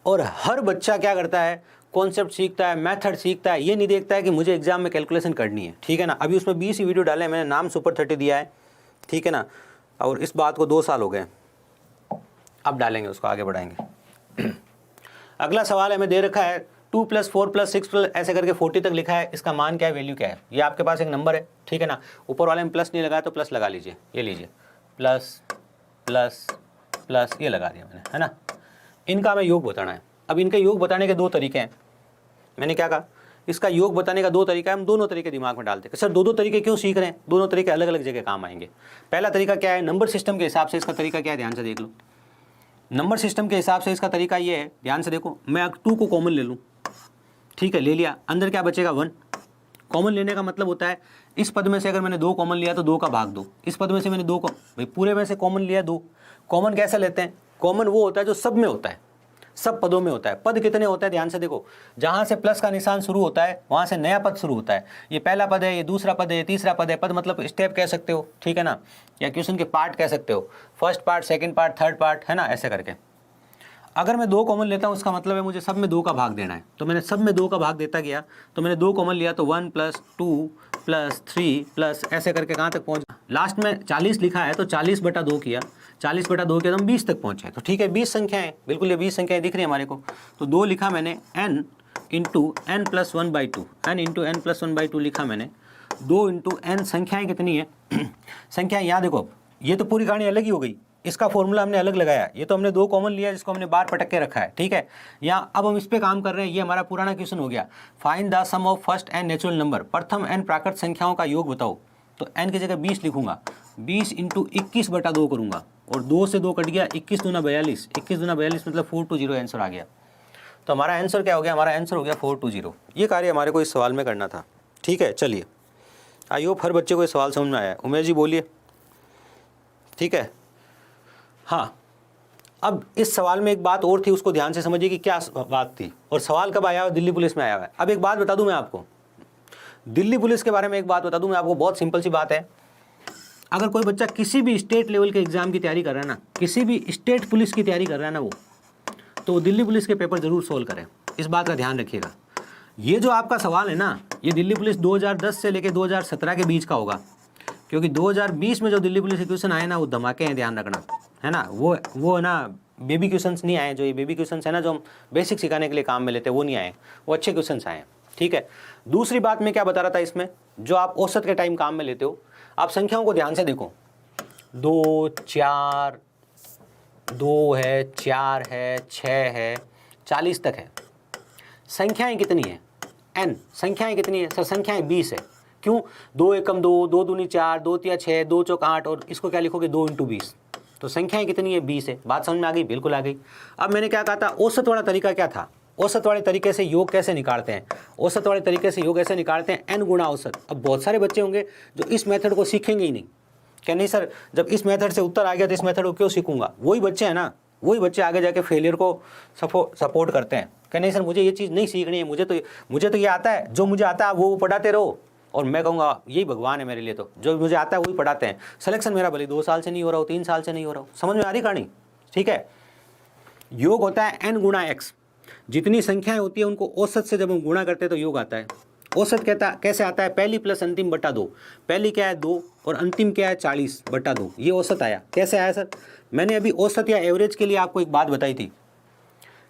और हर बच्चा क्या करता है, कॉन्सेप्ट सीखता है, मेथड सीखता है, ये नहीं देखता है कि मुझे एग्जाम में कैलकुलेशन करनी है, ठीक है ना। अभी उसमें 20 वीडियो डाले, मैंने नाम सुपर 30 दिया है, ठीक है ना, और इस बात को 2 साल हो गए, अब डालेंगे उसको, आगे बढ़ाएंगे। अगला सवाल हमें दे रखा है 2 + 4 + 6 ऐसे करके 40 तक लिखा है, इसका मान क्या है, वैल्यू क्या है। ये आपके पास एक नंबर है, ठीक है ना, ऊपर वाले में प्लस नहीं लगाया तो प्लस लगा लीजिए, ये लीजिए, प्लस प्लस प्लस ये लगा दिया मैंने, है ना। इनका हमें योग बताना है। अब इनके योग बताने के दो तरीके हैं। मैंने क्या कहा, इसका योग बताने का दो तरीका है, हम दोनों तरीके दिमाग में डालते हैं। सर दो तरीके क्यों सीख रहे हैं, दोनों तरीके अलग अलग जगह काम आएंगे। पहला तरीका क्या है, नंबर सिस्टम के हिसाब से इसका तरीका क्या है, ध्यान से देख लो। नंबर सिस्टम के हिसाब से इसका तरीका ये है, ध्यान से देखो। मैं 2 को कॉमन ले लूँ, ठीक है, ले लिया, अंदर क्या बचेगा 1। कॉमन लेने का मतलब होता है इस पद में से अगर मैंने 2 कॉमन लिया तो 2 का भाग 2, इस पद में से मैंने 2 को, भाई पूरे में से कॉमन लिया 2। कॉमन कैसे लेते हैं, कॉमन वो होता है जो सब में होता है, सब पदों में होता है। पद कितने होते हैं, ध्यान से देखो, जहां से प्लस का निशान शुरू होता है वहां से नया पद शुरू होता है। ये पहला पद है, ये दूसरा पद है, ये तीसरा पद है। पद मतलब स्टेप कह सकते हो, ठीक है ना, या क्वेश्चन के पार्ट कह सकते हो, first part, second part, third part, है ना, ऐसे करके। अगर मैं 2 कॉमन लेता हूँ उसका मतलब है मुझे सब में 2 का भाग देना है, तो मैंने सब में 2 का भाग देता गया, तो मैंने 2 कॉमन लिया तो 1 + 2 + 3 प्लस ऐसे करके कहाँ तक पहुँच, लास्ट में 40 लिखा है तो 40/2 किया, 40/2 किया तो हम 20 तक पहुँचे। तो ठीक है, 20 संख्याएं, बिल्कुल ये 20 संख्याएं दिख रही है हमारे को। तो 2 लिखा मैंने n × n + 1/2, n × n + 1/2 लिखा मैंने। 2 × n संख्याएँ कितनी है संख्याएँ यहाँ देखो, ये तो पूरी कहानी अलग ही हो गई, इसका फॉर्मूला हमने अलग लगाया। ये तो हमने 2 कॉमन लिया जिसको हमने बार पटक के रखा है, ठीक है। यहाँ अब हम इस पे काम कर रहे हैं, ये हमारा पुराना क्वेश्चन हो गया। Find the sum of first n natural number, प्रथम n प्राकृत संख्याओं का योग बताओ। तो n की जगह 20 लिखूंगा, 20 × 21/2 करूंगा, और 2 से 2 कट गया, 21 × 42, 21 × 42 मतलब 420 आंसर आ गया। तो हमारा आंसर क्या हो गया, हमारा आंसर हो गया 420। ये कार्य हमारे को इस सवाल में करना था, ठीक है। चलिए, आई होप हर बच्चे को ये सवाल समझ में आया है। उमेश जी बोलिए, ठीक है। हाँ, अब इस सवाल में एक बात और थी, उसको ध्यान से समझिए कि क्या बात थी, और सवाल कब आया हुआ, दिल्ली पुलिस में आया हुआ है। अब एक बात बता दूं मैं आपको, दिल्ली पुलिस के बारे में एक बात बता दूं मैं आपको, बहुत सिंपल सी बात है। अगर कोई बच्चा किसी भी स्टेट लेवल के एग्जाम की तैयारी कर रहा है ना, किसी भी स्टेट पुलिस की तैयारी कर रहा है ना वो, तो वो दिल्ली पुलिस के पेपर जरूर सोल्व करें, इस बात का ध्यान रखिएगा। ये जो आपका सवाल है ना, ये दिल्ली पुलिस 2010 से लेकर 2017 के बीच का होगा, क्योंकि 2020 में जो दिल्ली पुलिस के क्वेश्चन आए ना वो धमाके हैं, ध्यान रखना, है ना। वो है ना, बेबी क्वेश्चंस नहीं आए, जो ये बेबी क्वेश्चंस है ना जो हम बेसिक सिखाने के लिए काम में लेते हैं, वो नहीं आए, वो अच्छे क्वेश्चंस आए हैं, ठीक है। दूसरी बात मैं क्या बता रहा था इसमें, जो आप औसत के टाइम काम में लेते हो, आप संख्याओं को ध्यान से देखो, 2, 4, 2 है, 4 है, 6 है, 40 तक है। संख्याएं कितनी है, n संख्याएं कितनी है, सर संख्याएं 20 है। क्यों, 2 एकम 2, 2 दूनी 4, 2 तिया 6, 2 चौक 8, और इसको क्या लिखोगे 2 × 20, तो संख्याएं कितनी है 20 है। बात समझ में आ गई, बिल्कुल आ गई। अब मैंने क्या कहा था, औसत वाला तरीका क्या था, औसत वाले तरीके से योग कैसे निकालते हैं, औसत वाले तरीके से योग ऐसे निकालते हैं, n गुणा औसत। अब बहुत सारे बच्चे होंगे जो इस मेथड को सीखेंगे ही नहीं, क्या नहीं सर, जब इस मेथड से उत्तर आ गया तो इस मेथड को क्यों सीखूंगा। वही बच्चे हैं ना, वही बच्चे आगे जाके फेलियर को सपोर्ट करते हैं, क्या नहीं सर मुझे ये चीज़ नहीं सीखनी है, मुझे तो ये आता है, जो मुझे आता है वो पढ़ाते रहो, और मैं कहूँगा यही भगवान है मेरे लिए, तो जो मुझे आता है वही पढ़ाते हैं। सिलेक्शन मेरा भले 2 साल से नहीं हो रहा हो, 3 साल से नहीं हो रहा हो, समझ में आ रही कहानी, ठीक है। योग होता है n × x, जितनी संख्याएं होती है उनको औसत से जब हम गुणा करते हैं तो योग आता है। औसत कैसे आता है, पहली प्लस अंतिम बटा 2, पहली क्या है 2 और अंतिम क्या है 40/2, ये औसत आया। कैसे आया सर, मैंने अभी औसत या एवरेज के लिए आपको एक बात बताई थी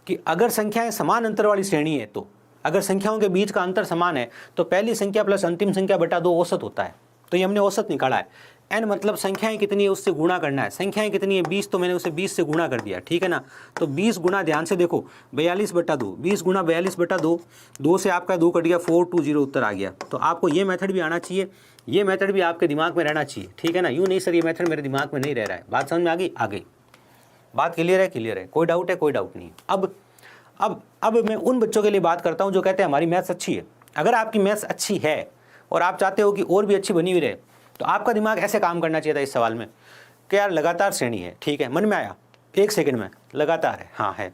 कि अगर संख्याएं समान अंतर वाली श्रेणी है, तो अगर संख्याओं के बीच का अंतर समान है तो पहली संख्या प्लस अंतिम संख्या बटा 2 औसत होता है। तो ये हमने औसत निकाला है। n मतलब संख्याएं कितनी है उससे गुणा करना है, संख्याएं कितनी है 20, तो मैंने उसे 20 से गुणा कर दिया, ठीक है ना। तो 20 गुणा, ध्यान से देखो, 42/2, 20 गुणा 42/2, 2 से आपका 2 कट गया, 420 उत्तर आ गया। तो आपको ये मेथड भी आना चाहिए, ये मेथड भी आपके दिमाग में रहना चाहिए, ठीक है ना। यूँ नहीं सर ये मेथड मेरे दिमाग में नहीं रह रहा है, बात समझ में आ गई, आ गई बात, क्लियर है, क्लियर है, कोई डाउट है, कोई डाउट नहीं। अब मैं उन बच्चों के लिए बात करता हूं जो कहते हैं हमारी मैथ्स अच्छी है। अगर आपकी मैथ्स अच्छी है और आप चाहते हो कि और भी अच्छी बनी हुई रहे, तो आपका दिमाग ऐसे काम करना चाहिए था इस सवाल में कि यार लगातार श्रेणी है, ठीक है, मन में आया 1 सेकंड में, लगातार है, हाँ है,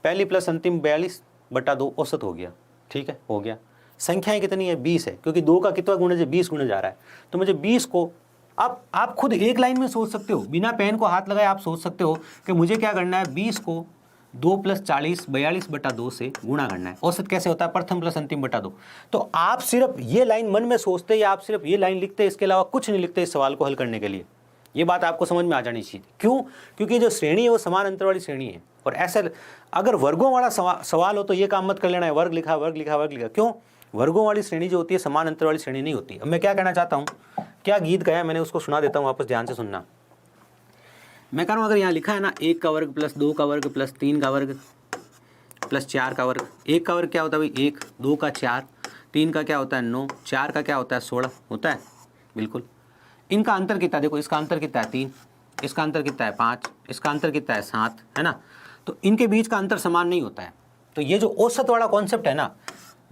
पहली प्लस अंतिम 42/2 औसत हो गया, ठीक है, हो गया। संख्याएं कितनी है 20 है, क्योंकि 2 का कितना गुणे से 20 गुणे जा रहा है, तो मुझे 20 को आप खुद एक लाइन में सोच सकते हो, बिना पेन को हाथ लगाए आप सोच सकते हो कि मुझे क्या करना है, 20 को 2 + 40 42/2 से गुणा करना है। औसत कैसे होता है, प्रथम प्लस अंतिम बटा 2। तो आप सिर्फ ये लाइन मन में सोचते या आप सिर्फ ये लाइन लिखते, इसके अलावा कुछ नहीं लिखते इस सवाल को हल करने के लिए। ये बात आपको समझ में आ जानी चाहिए। क्यों, क्योंकि जो श्रेणी है वो समान अंतर वाली श्रेणी है, और ऐसे अगर वर्गों वाला सवाल हो तो ये काम मत कर लेना है, वर्ग लिखा वर्ग लिखा वर्ग लिखा। क्यों, वर्गों वाली श्रेणी जो होती है समान अंतर वाली श्रेणी नहीं होती। अब मैं क्या कहना चाहता हूँ, क्या गीत गाया मैंने, उसको सुना देता हूँ, वापस ध्यान से सुनना। मैं कह रहा हूँ अगर यहाँ लिखा है ना 1 का वर्ग प्लस 2 का वर्ग प्लस 3 का वर्ग प्लस 4 का वर्ग, 1 का वर्ग क्या होता है भाई 1, 2 का 4, 3 का क्या होता है 9, 4 का क्या होता है 16 होता है बिल्कुल। इनका अंतर कितना देखो, इसका अंतर कितना है 3, इसका अंतर कितना है 5, इसका अंतर कितना है 7, है ना। तो इनके बीच का अंतर समान नहीं होता है। तो ये जो औसत वाला कॉन्सेप्ट है ना,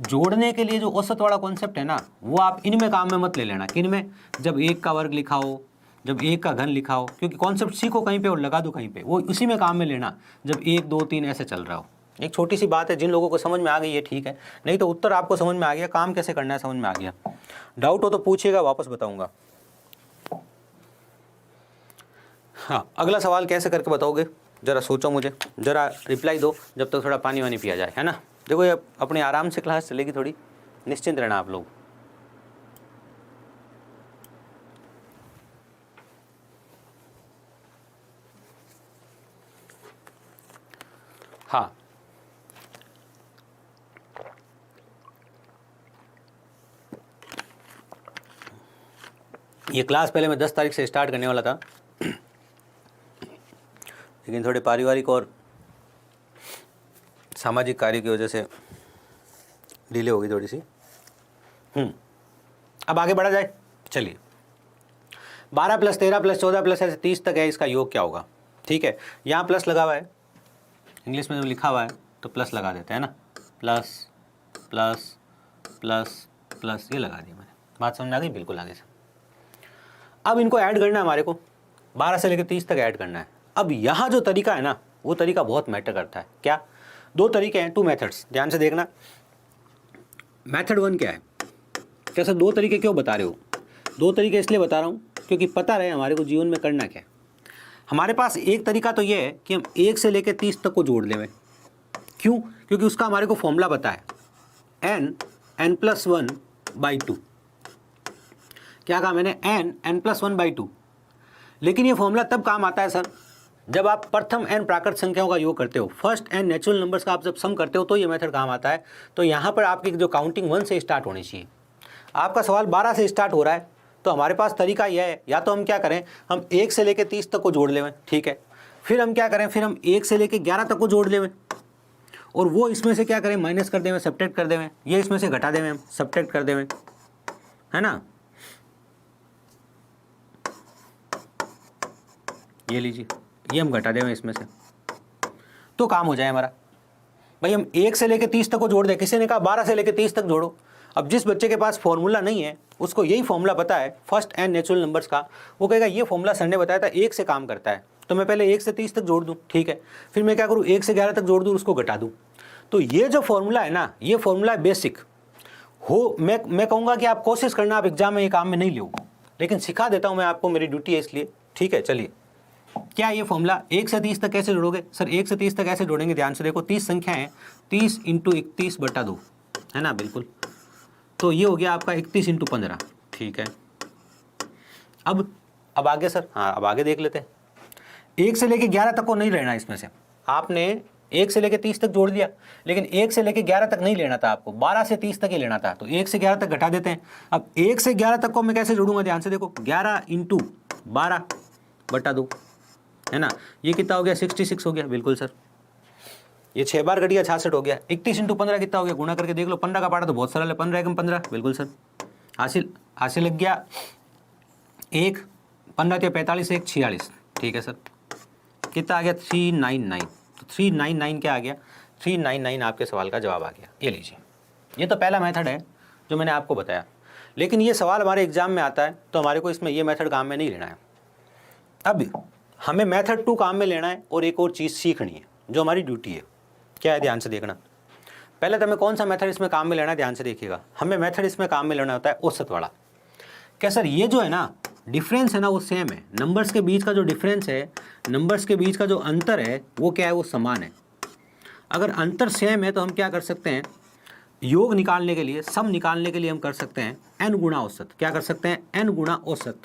जोड़ने के लिए जो औसत वाला कॉन्सेप्ट है ना, वो आप इनमें काम में मत ले लेना। किनमें? जब 1 का वर्ग लिखा हो, जब 1 का घन लिखा हो, क्योंकि कॉन्सेप्ट सीखो कहीं पे और लगा दो कहीं पे, वो उसी में काम में लेना जब 1 2 3 ऐसे चल रहा हो। एक छोटी सी बात है, जिन लोगों को समझ में आ गई है ठीक है, नहीं तो उत्तर आपको समझ में आ गया, काम कैसे करना है समझ में आ गया। डाउट हो तो पूछिएगा, वापस बताऊंगा। हाँ, अगला सवाल कैसे करके बताओगे, ज़रा सोचो, मुझे ज़रा रिप्लाई दो, जब तक थोड़ा पानी वानी पिया जाए, है ना। देखो ये अपने आराम से क्लास चलेगी, थोड़ी निश्चिंत रहना आप लोग। हाँ, ये क्लास पहले मैं 10 तारीख से स्टार्ट करने वाला था, लेकिन थोड़े पारिवारिक और सामाजिक कार्य की वजह से डिले हो गई थोड़ी सी। अब आगे बढ़ा जाए, चलिए। 12 + 13 + 14 + ऐसे 30 तक है, इसका योग क्या होगा। ठीक है, यहाँ प्लस लगा हुआ है, इंग्लिश में जो लिखा हुआ है तो प्लस लगा देते हैं ना, प्लस प्लस प्लस प्लस, ये लगा दिया मैंने। बात समझ आ गई? बिल्कुल आगे से। अब इनको ऐड करना है हमारे को, 12 से लेकर 30 तक ऐड करना है। अब यहाँ जो तरीका है ना, वो तरीका बहुत मैटर करता है। क्या? 2 तरीके हैं, 2 मेथड्स, ध्यान से देखना। मेथड 1 क्या है? कैसे 2 तरीके क्यों बता रहे हो? 2 तरीके इसलिए बता रहा हूँ क्योंकि पता रहे हमारे को जीवन में करना क्या है। हमारे पास एक तरीका तो ये है कि हम 1 से लेकर 30 तक को जोड़ लें। क्यों? क्योंकि उसका हमारे को फॉर्मूला पता है, n+1/2। क्या कहा मैंने? n+1/2। लेकिन ये फॉर्मूला तब काम आता है सर जब आप प्रथम n प्राकृत संख्याओं का योग करते हो, फर्स्ट n नेचुरल नंबर्स का आप जब सम करते हो तो ये मेथड काम आता है। तो यहाँ पर आपकी जो काउंटिंग 1 से स्टार्ट होनी चाहिए। आपका सवाल 12 से स्टार्ट हो रहा है, तो हमारे पास तरीका यह है, या तो हम क्या करें, हम 1 से लेकर 30 तक को जोड़ लें, ठीक है। फिर हम क्या करें, फिर हम 1 से लेकर 11 तक को जोड़ लें, और वो इसमें से क्या करें, माइनस कर देवें, सब्ट्रैक्ट कर देवें, ये इसमें से घटा देवें, हम सब्ट्रैक्ट कर देवें, है ना। ये लीजिए, ये हम घटा देवें इसमें से, तो काम हो जाए हमारा। भाई हम 1 से लेकर 30 तक को जोड़ दें, किसी ने कहा 12 से लेकर 30 तक जोड़ो। अब जिस बच्चे के पास फॉर्मूला नहीं है, उसको यही फॉर्मूला पता है फर्स्ट n नेचुरल नंबर्स का, वो कहेगा ये फॉर्मूला सर ने बताया था 1 से काम करता है, तो मैं पहले 1 से 30 तक जोड़ दूं, ठीक है। फिर मैं क्या करूं, 1 से 11 तक जोड़ दूं, उसको घटा दूं। तो ये जो फॉर्मूला है ना, ये फॉर्मूला बेसिक हो, मैं कहूँगा कि आप कोशिश करना, आप एग्जाम में ये काम में नहीं लो, लेकिन सिखा देता हूँ मैं आपको, मेरी ड्यूटी है इसलिए, ठीक है। चलिए, क्या ये फॉर्मूला 1 से 30 तक कैसे जोड़ोगे सर? 1 से 30 तक ऐसे जोड़ेंगे, ध्यान से देखो, 30 संख्या है, 30 × 31/2, है ना, बिल्कुल। तो ये हो गया आपका 31 × 15, ठीक है। अब आगे सर, हाँ अब आगे देख लेते हैं। 1 से लेके 11 तक को नहीं लेना, इसमें से आपने 1 से लेके 30 तक जोड़ दिया, लेकिन 1 से लेके 11 तक नहीं लेना था आपको, 12 से 30 तक ही लेना था। तो 1 से 11 तक घटा देते हैं। अब 1 से 11 तक को मैं कैसे जोड़ूंगा, ध्यान से देखो, 11 × 12/2, है ना। ये कितना हो गया, 66 हो गया, बिल्कुल सर। ये 6 बार घट गया, 66 हो गया। 31 × 15 कितना हो गया, गुणा करके देख लो, 15 का पारा तो बहुत सरल है, 15 × 15, बिल्कुल सर। हासिल लग गया 1, 15 × 45, 1 46, ठीक है सर। कितना आ गया, 399। तो 399 क्या आ गया, 399 आपके सवाल का जवाब आ गया। ये लीजिए, ये तो पहला मेथड है जो मैंने आपको बताया, लेकिन ये सवाल हमारे एग्जाम में आता है तो हमारे को इसमें ये मेथड काम में नहीं लेना है। अब हमें मेथड 2 काम में लेना है, और एक और चीज़ सीखनी है जो हमारी ड्यूटी है। क्या है, ध्यान से देखना। पहले तो हमें कौन सा मेथड इसमें काम में लेना है, ध्यान से देखिएगा। हमें मेथड इसमें काम में लेना होता है औसत वाला। क्या सर, ये जो है ना डिफरेंस है ना, वो सेम है। नंबर्स के बीच का जो डिफरेंस है, नंबर्स के बीच का जो अंतर है, वो क्या है, वो समान है। अगर अंतर सेम है तो हम क्या कर सकते हैं, योग निकालने के लिए, सम निकालने के लिए हम कर सकते हैं n गुणा औसत। क्या कर सकते हैं, n गुणा औसत।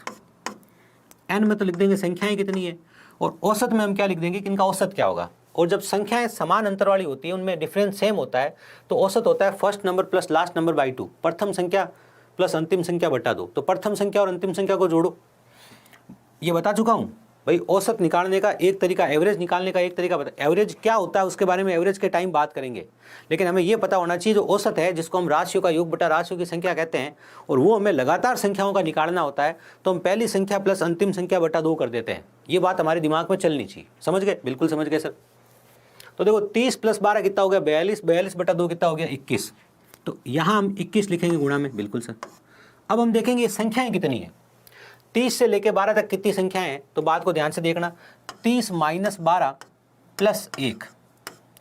n में तो लिख देंगे संख्याएं कितनी है, और औसत में हम क्या लिख देंगे कि इनका औसत क्या होगा। और जब संख्याएं समान अंतर वाली होती है, उनमें डिफरेंस सेम होता है, तो औसत होता है first number plus last number by 2, प्रथम संख्या प्लस अंतिम संख्या बटा 2। तो प्रथम संख्या और अंतिम संख्या को जोड़ो, ये बता चुका हूँ भाई औसत निकालने का एक तरीका, एवरेज निकालने का एक तरीका बता। एवरेज क्या होता है उसके बारे में एवरेज के टाइम बात करेंगे, लेकिन हमें ये पता होना चाहिए जो औसत है, जिसको हम राशियों का योग बटा राशियों की संख्या कहते हैं, और वो हमें लगातार संख्याओं का निकालना होता है, तो हम पहली संख्या प्लस अंतिम संख्या बटा 2 कर देते हैं। ये बात हमारे दिमाग में चलनी चाहिए। समझ गए? बिल्कुल समझ गए सर। तो देखो 30 + 12 कितना हो गया? 42, 42 बटा 2 कितना हो गया? 21। तो यहाँ हम 21 लिखेंगे गुणा में। बिल्कुल सर। अब हम देखेंगे संख्याएं कितनी है। 30 से लेकर 12 तक कितनी संख्याएं हैं, तो बात को ध्यान से देखना। 30 - 12 + 1,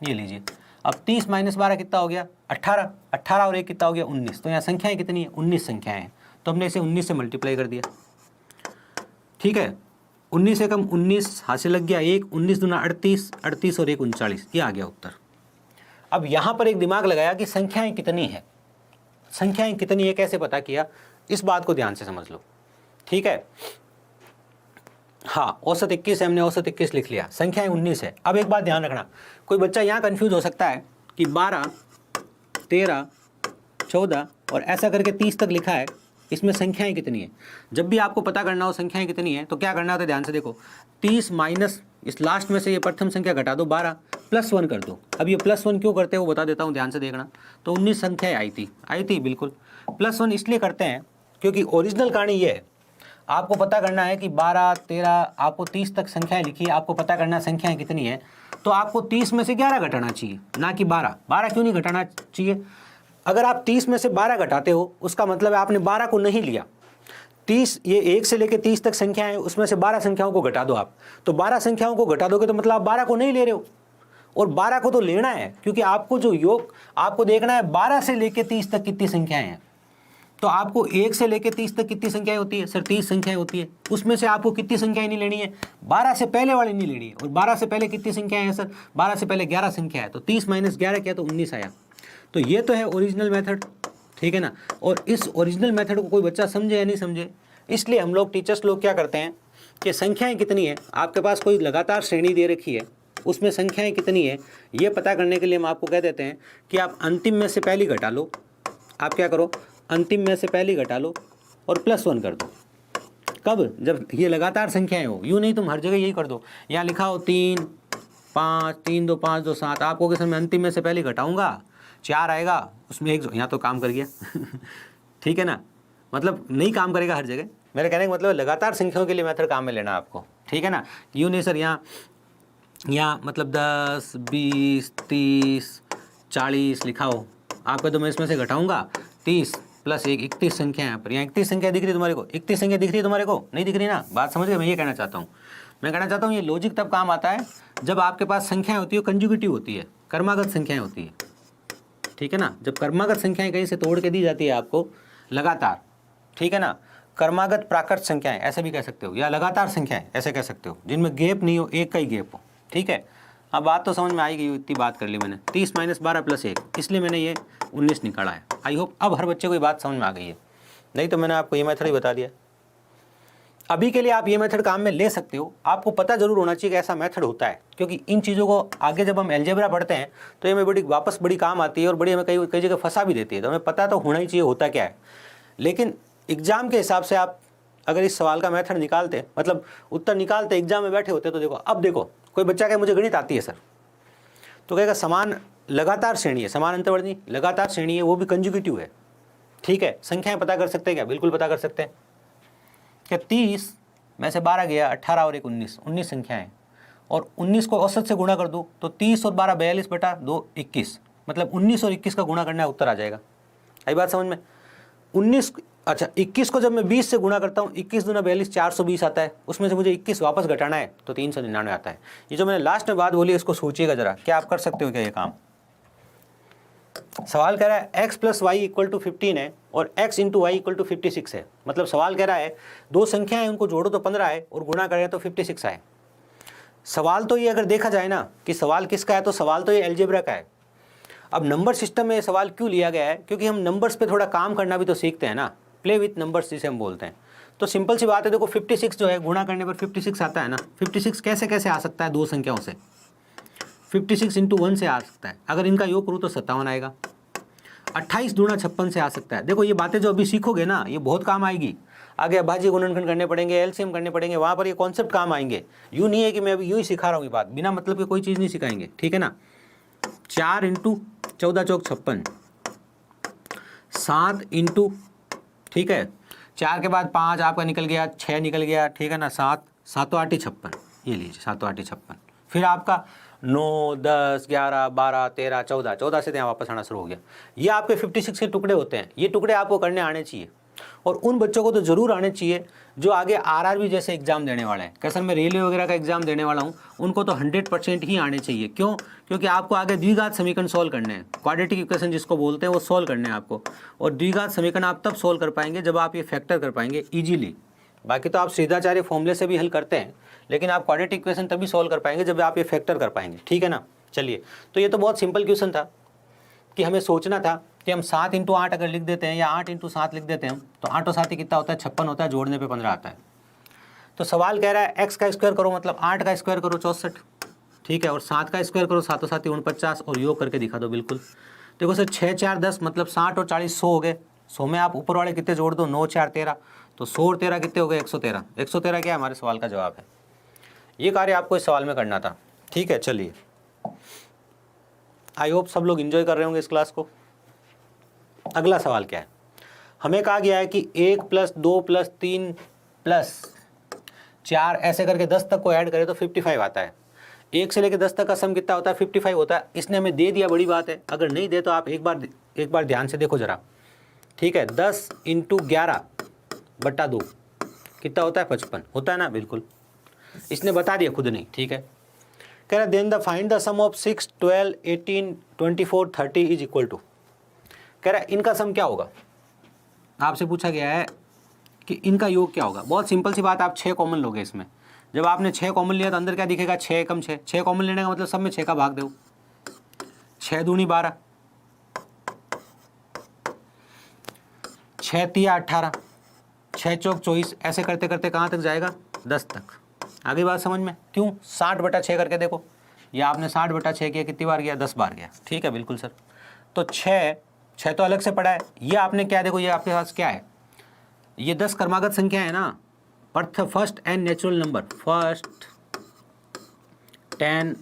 ये लीजिए। अब 30 - 12 कितना हो गया? 18। 18 और 1 कितना हो गया? 19। तो यहाँ संख्याएं कितनी है? 19 संख्याएं हैं। तो हमने इसे 19 से मल्टीप्लाई कर दिया। ठीक है, 19 से कम 19 हाथ से लग गया 1, 19 दूना 38, 38 और 1 39, ये आ गया उत्तर। अब यहाँ पर एक दिमाग लगाया कि संख्याएं कितनी है। संख्याएं कितनी है कैसे पता किया, इस बात को ध्यान से समझ लो। ठीक है, हाँ, औसत 21 है, हमने औसत 21 लिख लिया, संख्याएं 19 है। अब एक बात ध्यान रखना, कोई बच्चा यहाँ कंफ्यूज हो सकता है कि 12, 13, 14 और ऐसा करके 30 तक लिखा है, इसमें संख्याएं कितनी है। जब भी आपको पता करना हो संख्याएं कितनी है तो क्या करना होता है, ध्यान से देखो। 30 माइनस इस लास्ट में से ये प्रथम संख्या घटा दो 12, +1 कर दो। अब ये +1 क्यों करते हैं वो बता देता हूँ, ध्यान से देखना। तो 19 संख्याएं आई थी बिल्कुल। +1 इसलिए करते हैं क्योंकि ओरिजिनल कहानी ये है, आपको पता करना है कि 12, 13, आपको 30 तक संख्याएं लिखी है, आपको पता करना संख्याएं कितनी है, तो आपको 30 में से 11 घटाना चाहिए, ना कि 12। 12 क्यों नहीं घटाना चाहिए? अगर आप 30 में से 12 घटाते हो उसका मतलब है आपने 12 को नहीं लिया। 30, ये 1 से लेकर 30 तक संख्याएं हैं, उसमें से 12 संख्याओं को घटा दो आप। तो 12 संख्याओं को घटा दोगे तो मतलब आप 12 को नहीं ले रहे हो, और 12 को तो लेना है, क्योंकि आपको जो योग आपको देखना है 12 से लेकर 30 तक कितनी संख्याएं हैं। तो आपको 1 से लेकर 30 तक कितनी संख्याएं होती है सर? 30 संख्याएं होती है। उसमें से आपको कितनी संख्याएं नहीं लेनी है? 12 से पहले वाली नहीं लेनी है। और 12 से पहले कितनी संख्याएं हैं सर? 12 से पहले 11 संख्या है। तो 30 - 11 किया तो 19 आया। तो ये तो है ओरिजिनल मेथड, ठीक है ना। और इस ओरिजिनल मेथड को कोई बच्चा समझे या नहीं समझे, इसलिए हम लोग टीचर्स लोग क्या करते हैं कि संख्याएं कितनी है, आपके पास कोई लगातार श्रेणी दे रखी है, उसमें संख्याएं कितनी है ये पता करने के लिए हम आपको कह देते हैं कि आप अंतिम में से पहली घटा लो। आप क्या करो, अंतिम में से पहली घटा लो और +1 कर दो। कब? जब ये लगातार संख्याएं हो। यूँ नहीं तुम हर जगह यही कर दो, यहाँ लिखा हो 3, 5, 3, 2, 5, 2, 7, आपको किस में अंतिम में से पहले घटाऊंगा 4 आएगा, उसमें 1 यहाँ तो काम कर गया ठीक है ना, मतलब नहीं काम करेगा हर जगह। मेरे कहने का मतलब लगातार संख्याओं के लिए मेथड काम में लेना आपको, ठीक है ना। यूँ नहीं सर यहाँ मतलब 10, 20, 30, 40 लिखा हो आपका, तो मैं इसमें से घटाऊंगा 30 + 1, 31 संख्या यहाँ पर। यहाँ 31 संख्या दिख रही है तुम्हारे को? 31 संख्या दिख रही है तुम्हारे को? नहीं दिख रही ना? बात समझ गए? मैं ये कहना चाहता हूँ, मैं कहना चाहता हूँ ये लॉजिक तब काम आता है जब आपके पास संख्याएं होती है कंजुगेटिव होती है, कर्मागत संख्याएं होती है, ठीक है ना। जब कर्मागत संख्याएं कहीं से तोड़ के दी जाती है आपको लगातार, ठीक है ना, कर्मागत प्राकृत संख्याएं ऐसे भी कह सकते हो, या लगातार संख्याएं ऐसे कह सकते हो, जिनमें गैप नहीं हो, एक का ही गैप हो, ठीक है। अब बात तो समझ में आई गई, इतनी बात कर ली मैंने। 30 - 12 + 1, इसलिए मैंने ये 19 निकाला है। आई होप अब हर बच्चे को ये बात समझ में आ गई है, नहीं तो मैंने आपको ये मेथड ही बता दिया। अभी के लिए आप ये मेथड काम में ले सकते हो, आपको पता जरूर होना चाहिए कि ऐसा मेथड होता है, क्योंकि इन चीज़ों को आगे जब हम अलजेब्रा पढ़ते हैं तो ये हमें वापस बड़ी काम आती है और बड़ी हमें कई जगह फंसा भी देती है। तो हमें पता तो होना ही चाहिए होता क्या है। लेकिन एग्जाम के हिसाब से आप अगर इस सवाल का मेथड निकालते, मतलब उत्तर निकालते, एग्जाम में बैठे होते, तो देखो अब देखो कोई बच्चा कहे मुझे गणित आती है सर, तो कहेगा समान लगातार श्रेणी है, समान अंतर्वर्ती लगातार श्रेणी है, वो भी कंजुगेटिव है, ठीक है। संख्याएं पता कर सकते हैं क्या? बिल्कुल पता कर सकते हैं। क्या 30 में से 12 गया, 18 और 1 19, 19 संख्याएं, और 19 को औसत से गुणा कर दो तो 30 और 12 42 बटा 2 21, मतलब 19 और 21 का गुणा करना है, उत्तर आ जाएगा। आई बात समझ में? 19, अच्छा 21 को जब मैं 20 से गुणा करता हूँ, 21 दूना 42, 420 आता है, उसमें से मुझे 21 वापस घटाना है तो 399 आता है। ये जो मैंने लास्ट में बात बोली इसको सोचिएगा जरा, क्या आप कर सकते हो क्या ये काम? सवाल कह रहा है x + y = 15 है और x × y = 56 है, मतलब सवाल कह रहा है दो संख्याएं उनको जोड़ो तो 15 है और गुणा करें तो 56 आए। सवाल तो ये अगर देखा जाए ना कि सवाल किसका है, तो सवाल तो ये अलजेब्रा का है। अब नंबर सिस्टम में सवाल क्यों लिया गया है? क्योंकि हम नंबर्स पे थोड़ा काम करना भी तो सीखते हैं ना, प्ले विथ नंबर्स जिसे हम बोलते हैं। तो सिंपल सी बात है, देखो 56 जो है गुणा करने पर 56 आता है ना। 56 कैसे कैसे आ सकता है? दो संख्याओं से, 56 × 1 से आ सकता है। अगर इनका योग करूँ तो 57 आएगा। 28 दूना 56 से आ सकता है। देखो ये बातें जो अभी सीखोगे ना ये बहुत काम आएगी। आगे भाज्य गुणनखंड करने पड़ेंगे, एलसीएम करने पड़ेंगे, वहाँ पर ये कॉन्सेप्ट काम आएंगे। यूँ नहीं है कि मैं अभी यूँ ही सिखा रहा हूँ, ये बात बिना मतलब के कोई चीज़ नहीं सिखाएंगे, ठीक है ना। 4 × 14 × 56, 7 × ठीक है 4 के बाद 5 आपका निकल गया, 6 निकल गया, ठीक है ना, 7 7 8 56, ये लीजिए 7 8 56। फिर आपका 9 10 11 12 13 14, 14 से यहाँ वापस आना शुरू हो गया। ये आपके 56 के टुकड़े होते हैं। ये टुकड़े आपको करने आने चाहिए, और उन बच्चों को तो ज़रूर आने चाहिए जो आगे आरआरबी जैसे एग्जाम देने वाला है। कैसे मैं रेलवे वगैरह का एग्जाम देने वाला हूँ, उनको तो 100% ही आने चाहिए। क्यों? क्योंकि आपको आगे द्विघात समीकरण सॉल्व करने हैं, क्वाड्रेटिक इक्वेशन जिसको बोलते हैं वो सॉल्व करने हैं आपको। और द्विघात समीकरण आप तब सॉल्व कर पाएंगे जब आप ये फैक्टर कर पाएंगे ईजिली। बाकी तो आप सीधाचार्य फॉर्मूले से भी हल करते हैं, लेकिन आप क्वाड्रेटिक इक्वेशन तभी सॉल्व कर पाएंगे जब आप ये फैक्टर कर पाएंगे, ठीक है ना। चलिए, तो ये तो बहुत सिंपल क्वेश्चन था कि हमें सोचना था कि हम 7 × 8 अगर लिख देते हैं या 8 × 7 लिख देते हैं हम, तो 8 और 7 ही कितना होता है, 56 होता है, जोड़ने पे 15 आता है। तो सवाल कह रहा है x का स्क्वायर करो, मतलब 8 का स्क्वायर करो 64, ठीक है, और 7 का स्क्वायर करो 7 और 7 49, और योग करके दिखा दो। बिल्कुल देखो सर, 6 4 10 मतलब 60 और 40 100 हो गए। 100 में आप ऊपर वाले कितने जोड़ दो, 9 4 13, तो 100 और 13 कितने हो गए, 113। 113 क्या है, हमारे सवाल का जवाब है। ये कार्य आपको इस सवाल में करना था, ठीक है। चलिए, आई होप सब लोग एंजॉय कर रहे होंगे इस क्लास को। अगला सवाल क्या है, हमें कहा गया है कि 1 + 2 + 3 + 4 ऐसे करके 10 तक को ऐड करें तो 55 आता है। 1 से लेकर 10 तक का सम कितना होता है, 55 होता है। इसने हमें दे दिया, बड़ी बात है। अगर नहीं दे तो आप एक बार ध्यान से देखो ज़रा, ठीक है। 10 × 11/2 कितना होता है, 55 होता है ना, बिल्कुल। इसने बता दिया, खुद नहीं, ठीक है। कह रहा then the find the sum of 6 12 18 24 30 is equal to. कह रहा है इनका सम क्या होगा, आपसे पूछा गया है कि इनका योग क्या होगा। बहुत सिंपल सी बात, आप 6 कॉमन लोगे इसमें। जब आपने 6 कॉमन लिया तो अंदर क्या दिखेगा, 6 × 6। 6 कॉमन लेने का मतलब सब में 6 का भाग दो, 6 दूनी 12, 6 तिया 18, 6 चौक 24, ऐसे करते करते कहाँ तक जाएगा, 10 तक। आगे बात समझ में? क्यों, 60/6 करके देखो, ये आपने 60/6 किया, कितनी बार गया, 10 बार गया, ठीक है, बिल्कुल सर। तो 6 तो अलग से पड़ा है, ये आपने क्या, देखो ये आपके पास क्या है, ये 10 क्रमागत संख्या है ना, first 10 natural number, first 10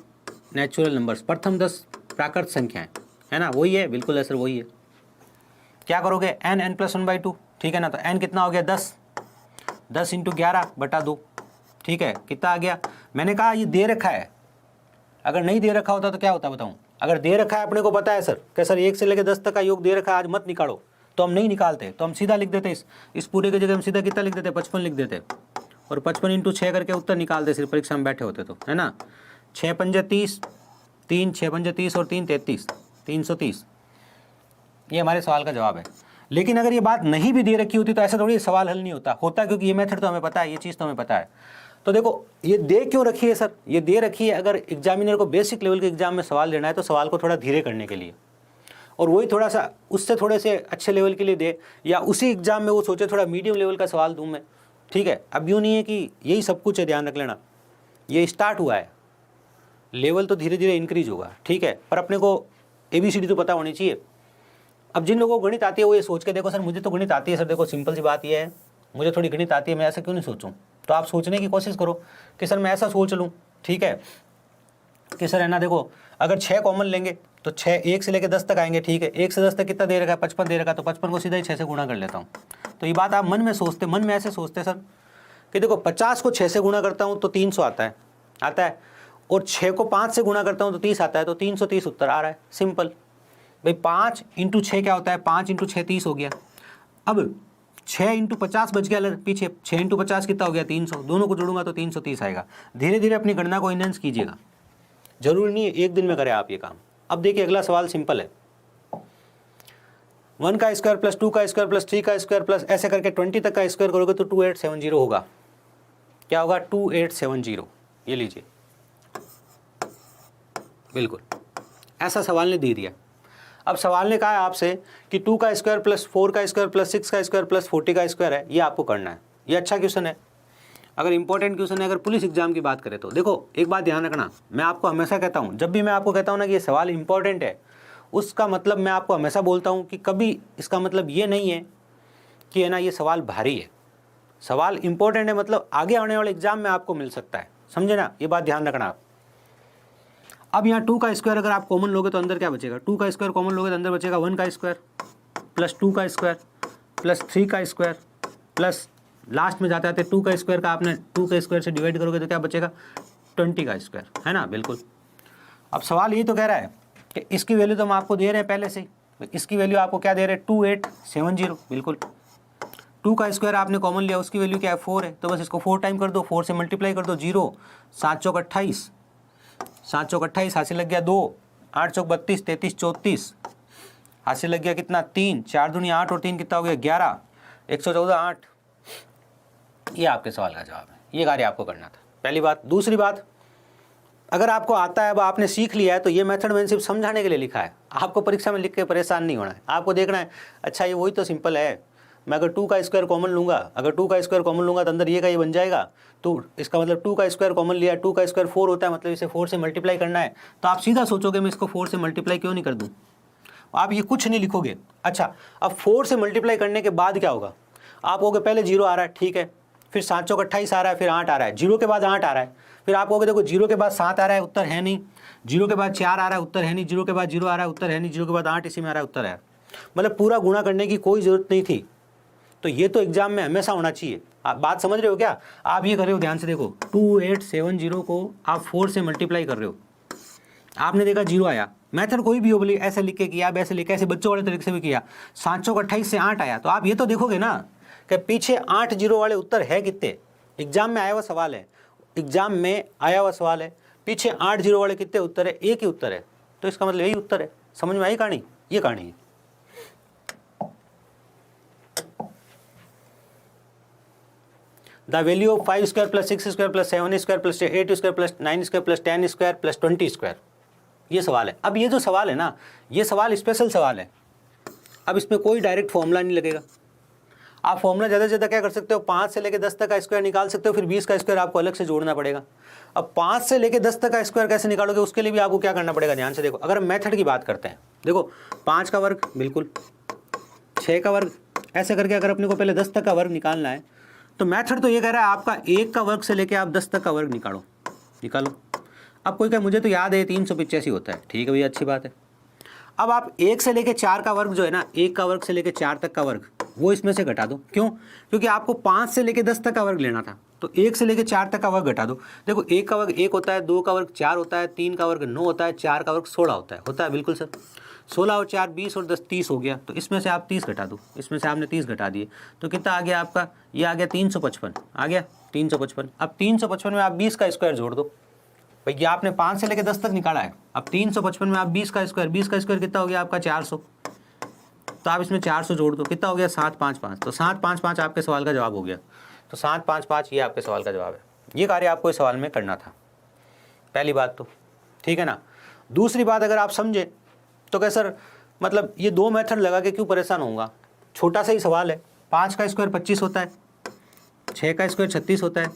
natural numbers, प्रथम 10 प्राकृत संख्याएं, है ना, वही है, बिल्कुल है सर, वही है। क्या करोगे, n +1/2, ठीक है ना। तो n कितना हो गया, 10 × 11/2, ठीक है, कितना आ गया। मैंने कहा ये दे रखा है, अगर नहीं दे रखा होता तो क्या होता बताऊं। अगर दे रखा है, अपने को पता है सर कि सर 1 से लेकर 10 तक का योग दे रखा है, आज मत निकालो, तो हम नहीं निकालते, तो हम सीधा लिख देते, इस पूरे की जगह हम सीधा कितना लिख देते, 55 लिख देते, और 55 × 6 करके उत्तर निकालते, सिर्फ परीक्षा में बैठे होते तो, है ना। 6 × 5 = 30, 3 6 × 5 = 30 और 3 33, 330, ये हमारे सवाल का जवाब है। लेकिन अगर ये बात नहीं भी दे रखी होती तो ऐसा थोड़ी सवाल हल नहीं होता, क्योंकि ये मेथड तो हमें पता है, ये चीज़ तो हमें पता है। तो देखो ये दे क्यों रखी है सर, ये दे रखी है अगर एग्जामिनर को बेसिक लेवल के एग्जाम में सवाल देना है तो सवाल को थोड़ा धीरे करने के लिए, और वही थोड़ा सा उससे थोड़े से अच्छे लेवल के लिए दे, या उसी एग्जाम में वो सोचे थोड़ा मीडियम लेवल का सवाल दूँ मैं, ठीक है। अब यूँ नहीं है कि यही सब कुछ है, ध्यान रख लेना, ये स्टार्ट हुआ है, लेवल तो धीरे धीरे इंक्रीज होगा, ठीक है। पर अपने को ABCD तो पता होनी चाहिए। अब जिन लोगों को गणित आती है वो ये सोच के देखो, सर मुझे तो गणित आती है सर, देखो सिंपल सी बात ये है, मुझे थोड़ी गणित आती है, मैं ऐसा क्यों नहीं सोचूं। तो आप सोचने की कोशिश करो कि सर मैं ऐसा सोच लूँ, ठीक है, कि सर है ना, देखो अगर 6 कॉमन लेंगे तो 6 1 से लेकर 10 तक आएंगे, ठीक है। 1 से 10 तक कितना दे रखा है, 55 दे रखा है, तो 55 को सीधा ही 6 से गुणा कर लेता हूँ। तो ये बात आप मन में सोचते, मन में ऐसे सोचते सर कि देखो 50 को 6 से गुणा करता हूँ तो 300 आता है, और 6 को 5 से गुणा करता हूँ तो 30 आता है, तो 330 उत्तर आ रहा है, सिंपल भाई। 5 × 6 क्या होता है, 5 × 6 30 हो गया। अब 6 × 50 बच गया पीछे, 6 × 50 कितना हो गया, 300, दोनों को जोड़ूंगा तो 330 आएगा। धीरे धीरे अपनी गणना को इनहेंस कीजिएगा, जरूरी नहीं है एक दिन में करें आप ये काम। अब देखिए अगला सवाल सिंपल है, 1 का स्क्वायर + 2 का स्क्वायर + 3 का स्क्वायर प्लस ऐसे करके 20 तक का स्क्वायर करोगे तो 2870 होगा। क्या होगा, 2870, ये लीजिए, बिल्कुल ऐसा सवाल ने दे दिया। अब सवाल ने कहा है आपसे कि 2 का स्क्वायर + 4 का स्क्वायर + 6 का स्क्वायर + 40 का स्क्वायर है, ये आपको करना है। ये अच्छा क्वेश्चन है, अगर इंपॉर्टेंट क्वेश्चन है, अगर पुलिस एग्जाम की बात करें तो। देखो एक बात ध्यान रखना, मैं आपको हमेशा कहता हूँ, जब भी मैं आपको कहता हूँ ना कि ये सवाल इंपॉर्टेंट है, उसका मतलब मैं आपको हमेशा बोलता हूँ कि कभी इसका मतलब ये नहीं है कि है ना ये सवाल भारी है। सवाल इंपॉर्टेंट है, मतलब आगे आने वाले एग्जाम में आपको मिल सकता है, समझे ना, ये बात ध्यान रखना आप। अब यहाँ 2 का स्क्वायर अगर आप कॉमन लोगे तो अंदर क्या बचेगा, 2 का स्क्वायर कॉमन लोगे तो अंदर बचेगा 1 का स्क्वायर प्लस 2 का स्क्वायर प्लस 3 का स्क्वायर प्लस लास्ट में जाते जाते 2 का स्क्वायर का आपने 2 के स्क्वायर से डिवाइड करोगे तो क्या बचेगा 20 का स्क्वायर, है ना, बिल्कुल। अब सवाल ये तो कह रहा है कि इसकी वैल्यू तो हम आपको दे रहे हैं पहले से ही, इसकी वैल्यू आपको क्या दे रहे हैं 2870, बिल्कुल। 2 का स्क्वायर आपने कॉमन लिया, उसकी वैल्यू क्या है 4 है, तो बस इसको 4 टाइम कर दो, 4 से मल्टीप्लाई कर दो, 0 7 चौक 28, 7 चौक 28, हासिल लग गया 2, 8 चौक 32, 33 34, हासिल लग गया कितना 3, 4 दूनी 8 और 3 कितना हो गया 11, 114 8। ये आपके सवाल का जवाब है, ये कार्य आपको करना था, पहली बात। दूसरी बात, अगर आपको आता है, अब आपने सीख लिया है, तो ये मेथड मैंने सिर्फ समझाने के लिए लिखा है, आपको परीक्षा में लिख के परेशान नहीं होना है। आपको देखना है अच्छा ये वही तो सिंपल है, मैं अगर 2 का स्क्वायर कॉमन लूँगा, अगर 2 का स्क्वायर कॉमन लूँगा तो अंदर ये का ये बन जाएगा, तो इसका मतलब 2 का स्क्वायर कॉमन लिया, 2 का स्क्वायर 4 होता है, मतलब इसे 4 से मल्टीप्लाई करना है, तो आप सीधा सोचोगे मैं इसको 4 से मल्टीप्लाई क्यों नहीं कर दूँ, आप ये कुछ नहीं लिखोगे। अच्छा, अब 4 से मल्टीप्लाई करने के बाद क्या होगा, आप कहोगे पहले 0 आ रहा है, ठीक है, फिर 7 चौक 28 आ रहा है, फिर 8 आ रहा है, 0 के बाद 8 आ रहा है, फिर आप कहोगे देखो 0 के बाद 7 आ रहा है, उत्तर है नहीं, 0 के बाद 4 आ रहा है, उत्तर है नहीं, 0 के बाद 0 आ रहा है, उत्तर है नहीं, 0 के बाद 8 इसी में आ रहा है, उत्तर है। मतलब पूरा गुणा करने की कोई ज़रूरत नहीं थी, तो ये तो एग्जाम में हमेशा होना चाहिए। आप बात समझ रहे हो क्या, आप ये कर रहे हो, ध्यान से देखो, 2870 को आप 4 से मल्टीप्लाई कर रहे हो, आपने देखा 0 आया, मेथड कोई भी हो, बोले ऐसे लिख के किया, वैसे लिखा, ऐसे बच्चों वाले तरीके से भी किया, 7 चौक 28 से 8 आया, तो आप ये तो देखोगे ना कि पीछे 8 0 वाले उत्तर है कितने, एग्जाम में आया हुआ सवाल है, एग्जाम में आया हुआ सवाल है, पीछे 8 0 वाले कितने उत्तर है, एक ही उत्तर है, तो इसका मतलब यही उत्तर है। समझ में आई कहानी, ये कहानी है। The value of 5 square plus 6 square plus 7 square plus 8 square plus 9 square plus 10 square plus 20 square, ये सवाल है। अब ये जो सवाल है ना, ये सवाल स्पेशल सवाल है, अब इसमें कोई डायरेक्ट फॉर्मूला नहीं लगेगा। आप फॉर्मूला ज़्यादा से ज़्यादा क्या कर सकते हो, 5 से लेकर 10 तक का स्क्वायर निकाल सकते हो, फिर 20 का स्क्वायर आपको अलग से जोड़ना पड़ेगा। अब 5 से लेकर 10 तक का स्क्वायर कैसे निकालोगे, उसके लिए भी आपको क्या करना पड़ेगा, ध्यान से देखो। अगर हम मेथड की बात करते हैं, देखो 5 का वर्ग, बिल्कुल 6 का वर्ग, ऐसे करके अगर अपने को पहले 10 तक का वर्ग निकालना है, तो मेथड तो ये कह रहा है आपका 1 का वर्ग से लेकर आप 10 तक का वर्ग निकालो। अब कोई कहे मुझे तो याद है 385 होता है, ठीक है भैया, अच्छी बात है। अब आप 1 से लेकर 4 का वर्ग जो है ना, 1 का वर्ग से लेकर 4 तक का वर्ग, वो इसमें से घटा दो। क्यों, क्योंकि आपको 5 से लेकर 10 तक का वर्ग लेना था, तो 1 से लेकर 4 तक का वर्ग घटा दो। देखो 1 का वर्ग 1 होता है, 2 का वर्ग 4 होता है, 3 का वर्ग 9 होता है, 4 का वर्ग 16 होता है बिल्कुल सर। 16 और 4 20 और 10 30 हो गया, तो इसमें से आप 30 घटा दो, इसमें से आपने 30 घटा दिए, तो कितना आ गया आपका, ये आ गया 355, आ गया 355। अब 355 में आप 20 का स्क्वायर जोड़ दो, भैया आपने 5 से लेकर 10 तक निकाला है, अब 355 में आप 20 का स्क्वायर कितना हो गया आपका 400, तो आप इसमें 400 जोड़ दो, कितना हो गया 755, तो 755 आपके सवाल का जवाब हो गया। तो 755 ये आपके सवाल का जवाब है। ये कार्य आपको इस सवाल में करना था, पहली बात तो, ठीक है ना। दूसरी बात, अगर आप समझे तो क्या सर, मतलब ये 2 मेथड लगा के क्यों परेशान होऊंगा, छोटा सा ही सवाल है। 5 का स्क्वायर 25 होता है, 6 का स्क्वायर 36 होता है,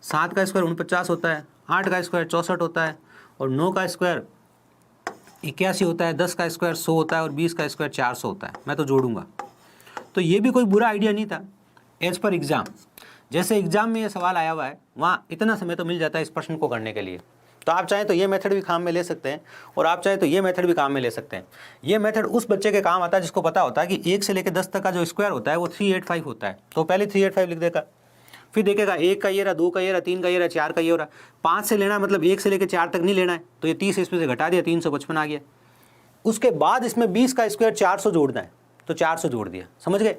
7 का स्क्वायर 49 होता है, 8 का स्क्वायर 64 होता है, और 9 का स्क्वायर 81 होता है, 10 का स्क्वायर 100 होता है, और 20 का स्क्वायर 400 होता है। मैं तो जोड़ूंगा, तो ये भी कोई बुरा आइडिया नहीं था एज पर एग्ज़ाम। जैसे एग्जाम में ये सवाल आया हुआ है, वहाँ इतना समय तो मिल जाता है इस प्रश्न को करने के लिए। तो आप चाहें तो ये मेथड भी काम में ले सकते हैं, और आप चाहें तो ये मेथड भी काम में ले सकते हैं। ये मेथड उस बच्चे के काम आता है जिसको पता होता है कि 1 से लेकर 10 तक का जो स्क्वायर होता है वो 385 होता है, तो पहले 385 लिख देगा, फिर देखेगा 1 का ये रहा, 2 का ये रहा, 3 का ये रहा, 4 का ये हो रहा, 5 से लेना है, मतलब 1 से लेकर 4 तक नहीं लेना है, तो ये 30 इसमें से घटा दिया, 355 आ गया। उसके बाद इसमें 20 का स्क्वायर 400 जोड़ना है, तो 400 जोड़ दिया। समझ गए,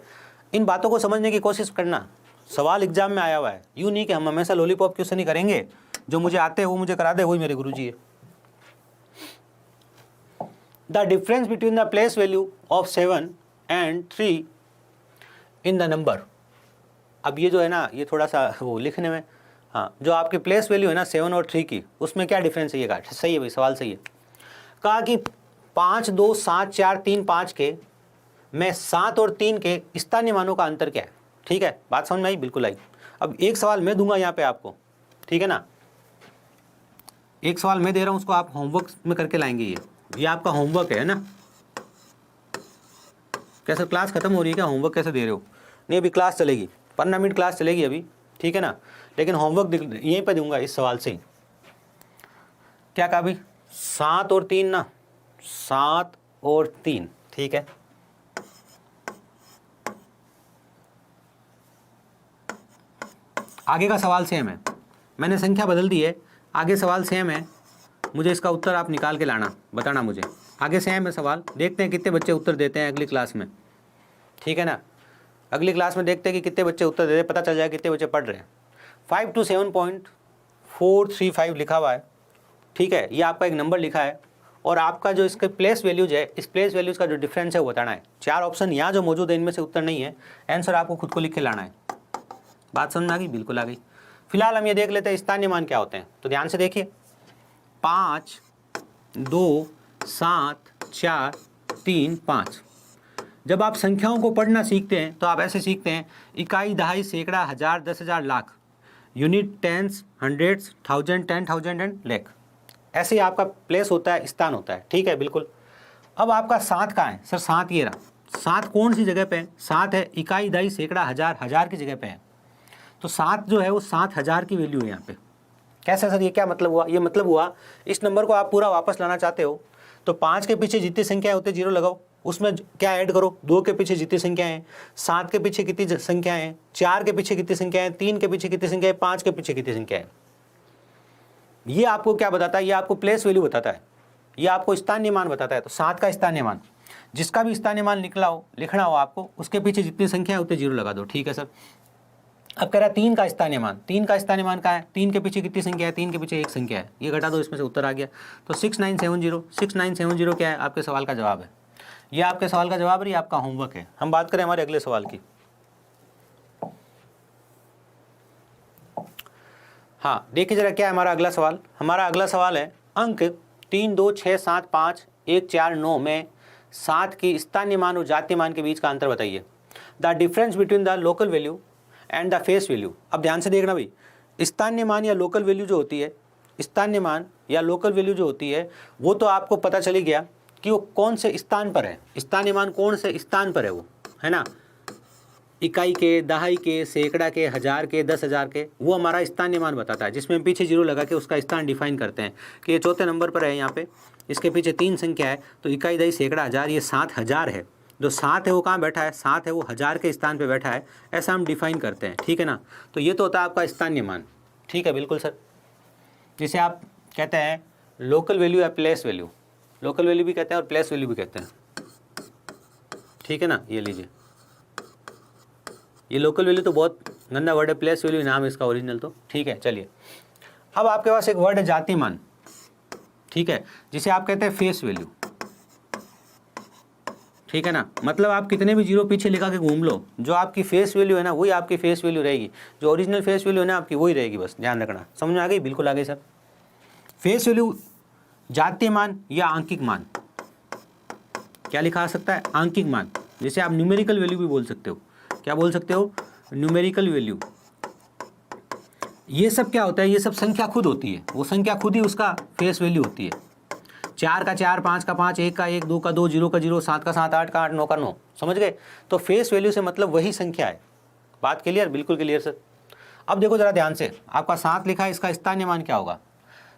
इन बातों को समझने की कोशिश करना, सवाल एग्जाम में आया हुआ है, यूँ नहीं कि हम हमेशा लॉलीपॉप क्वेश्चन ही करेंगे, जो मुझे आते हैं वो मुझे करा दे, वही मेरे गुरुजी है। The difference between the place value of 7 and 3 in the number. अब ये जो है ना, ये थोड़ा सा वो लिखने में, हाँ, जो आपकी प्लेस वैल्यू है ना 7 और 3 की, उसमें क्या डिफरेंस है, ये कहा सही है भाई, सवाल सही है। कहा कि 5 2 7 4 3 5 के में 7 और 3 के स्थानीय मानों का अंतर क्या है। ठीक है, बात समझ में आई, बिल्कुल आई। अब एक सवाल मैं दूंगा यहाँ पे आपको, ठीक है ना, एक सवाल मैं दे रहा हूँ, उसको आप होमवर्क में करके लाएंगे। ये आपका होमवर्क है ना, कैसे क्लास खत्म हो रही है क्या, होमवर्क कैसे दे रहे हो? नहीं अभी क्लास चलेगी, 15 मिनट क्लास चलेगी अभी, ठीक है ना, लेकिन होमवर्क यहीं पे दूंगा इस सवाल से ही। क्या कहा अभी? 7 और 3 ना, 7 और 3, ठीक है। आगे का सवाल सेम है, मैंने संख्या बदल दी है, आगे सवाल सेम है, मुझे इसका उत्तर आप निकाल के लाना, बताना मुझे। आगे सेम है सवाल, देखते हैं कितने बच्चे उत्तर देते हैं अगली क्लास में, ठीक है ना। अगली क्लास में देखते हैं कि कितने बच्चे उत्तर दे रहे हैं, पता चल जाएगा कितने बच्चे पढ़ रहे हैं। 5 to 7.435 लिखा हुआ है, ठीक है, ये आपका एक नंबर लिखा है, और आपका जो इसके प्लेस वैल्यूज है, इस प्लेस वैल्यूज का जो डिफरेंस है वो बताना है। 4 ऑप्शन यहाँ जो मौजूद है इनमें से उत्तर नहीं है, आंसर आपको खुद को लिख के लाना है। बात समझ में आ गई? बिल्कुल आ गई। फिलहाल हम ये देख लेते हैं स्थानीय मान क्या होते हैं, तो ध्यान से देखिए। 5, 2, 7, 4, 3, 5। जब आप संख्याओं को पढ़ना सीखते हैं तो आप ऐसे सीखते हैं: इकाई, दहाई, सैकड़ा, हजार, 10,000, lakh, units, tens, hundreds, 1000, 10,000 and lakh. ऐसे ही आपका प्लेस होता है, स्थान होता है, ठीक है, बिल्कुल। अब आपका 7 कहाँ है? सर 7 ये रहा। 7 कौन सी जगह पे है? 7 है इकाई, दहाई, सैकड़ा, हजार, हजार की जगह पे है। तो 7 जो है वो 7,000 की वैल्यू है यहाँ पे। कैसे सर, ये क्या मतलब हुआ? ये मतलब हुआ, इस नंबर को आप पूरा वापस लाना चाहते हो तो 5 के पीछे जितनी संख्या होती है 0 लगाओ, उसमें क्या ऐड करो, 2 के पीछे जितनी संख्या है, 7 के पीछे कितनी संख्या है, 4 के पीछे कितनी संख्या है, 3 के पीछे कितनी संख्या है, 5 के पीछे कितनी संख्या है। ये आपको क्या बताता है? ये आपको प्लेस वैल्यू बताता है, ये आपको स्थानीय मान बताता है। तो 7 का स्थानीय मान, जिसका भी स्थानीय मान लिखना हो आपको, उसके पीछे जितनी संख्या है उतने 0 लगा दो, ठीक है सर। अब कह रहा है 3 का स्थानीय मान, 3 का स्थानीय मान क्या है? 3 के पीछे कितनी संख्या है? 3 के पीछे एक संख्या है, ये घटा दो, इसमें से उत्तर आ गया। तो 6970 क्या है? आपके सवाल का जवाब है। ये आपके सवाल का जवाब है, ये आपका होमवर्क है। हम बात करें हमारे अगले सवाल की। हाँ देखिए जरा क्या है हमारा अगला सवाल। हमारा अगला सवाल है अंक 3, 2, 6, 7, 5, 1, 4, 9 में 7 की स्थानीय मान और जातीय मान के बीच का अंतर बताइए। The difference between the local value and the face value. अब ध्यान से देखना भाई, स्थानीय मान या लोकल वैल्यू जो होती है, स्थानीय मान या लोकल वैल्यू जो होती है वो तो आपको पता चली गया कि वो कौन से स्थान पर है। स्थानीय मान कौन से स्थान पर है वो, है ना, इकाई के, दहाई के, सैकड़ा के, हजार के, 10,000 के, वो हमारा स्थानीय मान बताता है, जिसमें हम पीछे 0 लगा के उसका स्थान डिफाइन करते हैं कि ये चौथे नंबर पर है, यहाँ पे इसके पीछे 3 संख्या है, तो इकाई, दहाई, सैकड़ा, हजार, ये 7,000 है। जो 7 है वो कहाँ बैठा है? 7 है वो हजार के स्थान पे बैठा है, ऐसा हम डिफाइन करते हैं, ठीक है ना। तो ये तो होता है आपका स्थानीय मान, ठीक है, बिल्कुल सर। जिसे आप कहते हैं लोकल वैल्यू या प्लेस वैल्यू, लोकल वैल्यू भी कहते हैं और प्लेस वैल्यू भी कहते हैं, ठीक है ना। ये लीजिए, ये लोकल वैल्यू तो बहुत गंदा वर्ड है, प्लेस वैल्यू नाम है इसका ओरिजिनल तो, ठीक है। चलिए अब आपके पास एक वर्ड है जातीय मान, ठीक है, जिसे आप कहते हैं फेस वैल्यू, ठीक है ना। मतलब आप कितने भी 0 पीछे लिखा के घूम लो, जो आपकी फेस वैल्यू है ना वही आपकी फेस वैल्यू रहेगी, जो ओरिजिनल फेस वैल्यू है ना आपकी वही रहेगी, बस ध्यान रखना। समझ में आ गई? बिल्कुल आ गई सर। फेस वैल्यू, जातीय मान या आंकिक मान, क्या लिखा आ सकता है? आंकिक मान, जिसे आप न्यूमेरिकल वैल्यू भी बोल सकते हो। क्या बोल सकते हो? Numerical value. ये सब क्या होता है? ये सब संख्या खुद होती है, वो संख्या खुद ही उसका फेस वैल्यू होती है। 4 का 4, 5 का 5, 1 का 1, 2 का 2, 0 का 0, 7 का 7, 8 का 8, 9 का 9। समझ गए? तो फेस वैल्यू से मतलब वही संख्या है। बात क्लियर? बिल्कुल क्लियर सर। अब देखो जरा ध्यान से, आपका 7 लिखा है, इसका स्थानीय मान क्या होगा?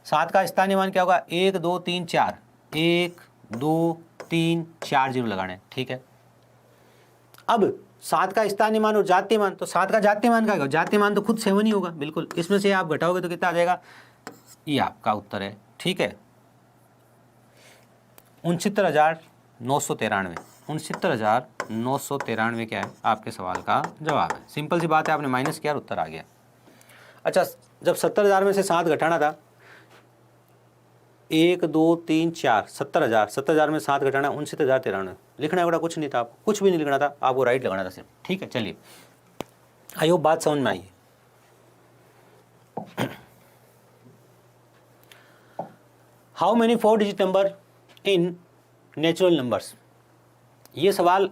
7 का स्थानीय मान क्या होगा? 1, 2, 3, 4, 1, 2, 3, 4 0 लगाने, ठीक है। अब 7 का स्थानीय मान और जातीय मान, तो 7 का जातीय मान क्या होगा? जातीय मान तो खुद 7 ही होगा, बिल्कुल। इसमें से आप घटाओगे तो कितना आ जाएगा? ये आपका उत्तर है, ठीक है, 69,993। 69,993 क्या है? आपके सवाल का जवाब है। सिंपल सी बात है, आपने माइनस किया और उत्तर आ गया। अच्छा, जब 70,000 में से 7 घटाना था, 1, 2, 3, 4, 70,000, 70,000 में 7 घटाना 69,093 लिखना है, कुछ नहीं था, आपको कुछ भी नहीं लिखना था, आपको राइट लगाना था सिर्फ, ठीक है। चलिए, आई होप बात समझ में आई। How many 4 digit number in natural numbers? ये सवाल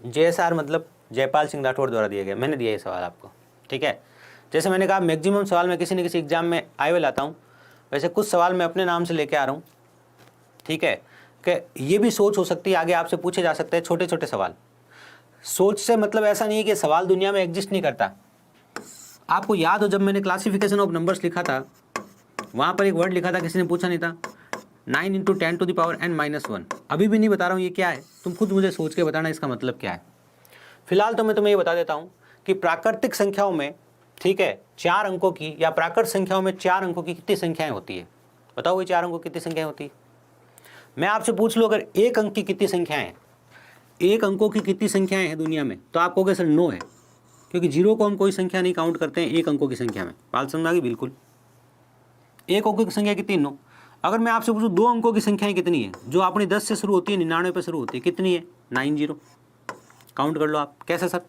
JSR मतलब जयपाल सिंह राठौड़ द्वारा दिया गया, मैंने दिया ये सवाल आपको, ठीक है। जैसे मैंने कहा मैक्सिमम सवाल मैं किसी न किसी एग्जाम में आए हुए लाता हूँ, वैसे कुछ सवाल मैं अपने नाम से लेके आ रहा हूँ, ठीक है। कि ये भी सोच हो सकती है आगे आपसे पूछे जा सकते हैं छोटे छोटे सवाल, सोच से मतलब ऐसा नहीं है कि सवाल दुनिया में एग्जिस्ट नहीं करता। आपको याद हो जब मैंने क्लासिफिकेशन ऑफ नंबर्स लिखा था, वहाँ पर एक वर्ड लिखा था, किसी ने पूछा नहीं था, 9 × 10⁻n-1। अभी भी नहीं बता रहा हूँ ये क्या है, तुम खुद मुझे सोच के बताना इसका मतलब क्या है। फिलहाल तो मैं तुम्हें ये बता देता हूँ कि प्राकृतिक संख्याओं में, ठीक है, 4 अंकों की या प्राकृत संख्याओं में 4 अंकों की कितनी संख्याएं होती है? बताओ ये 4 अंकों की कितनी संख्याएं होती है? मैं आपसे पूछ लूँ अगर 1 अंक की कितनी संख्याएं हैं, 1 अंकों की कितनी संख्याएं हैं दुनिया में, तो आप कहोगे सर 9 है, क्योंकि 0 को हम कोई संख्या नहीं काउंट करते हैं 1 अंकों की संख्या में। बात समझ आ गई? बिल्कुल। 1 अंकों की संख्या कितनी? 9। अगर मैं आपसे पूछूं 2 अंकों की संख्याएं कितनी है, जो अपनी 10 से शुरू होती है 99 पे शुरू होती है, कितनी है? 90। काउंट कर लो आप। कैसे सर?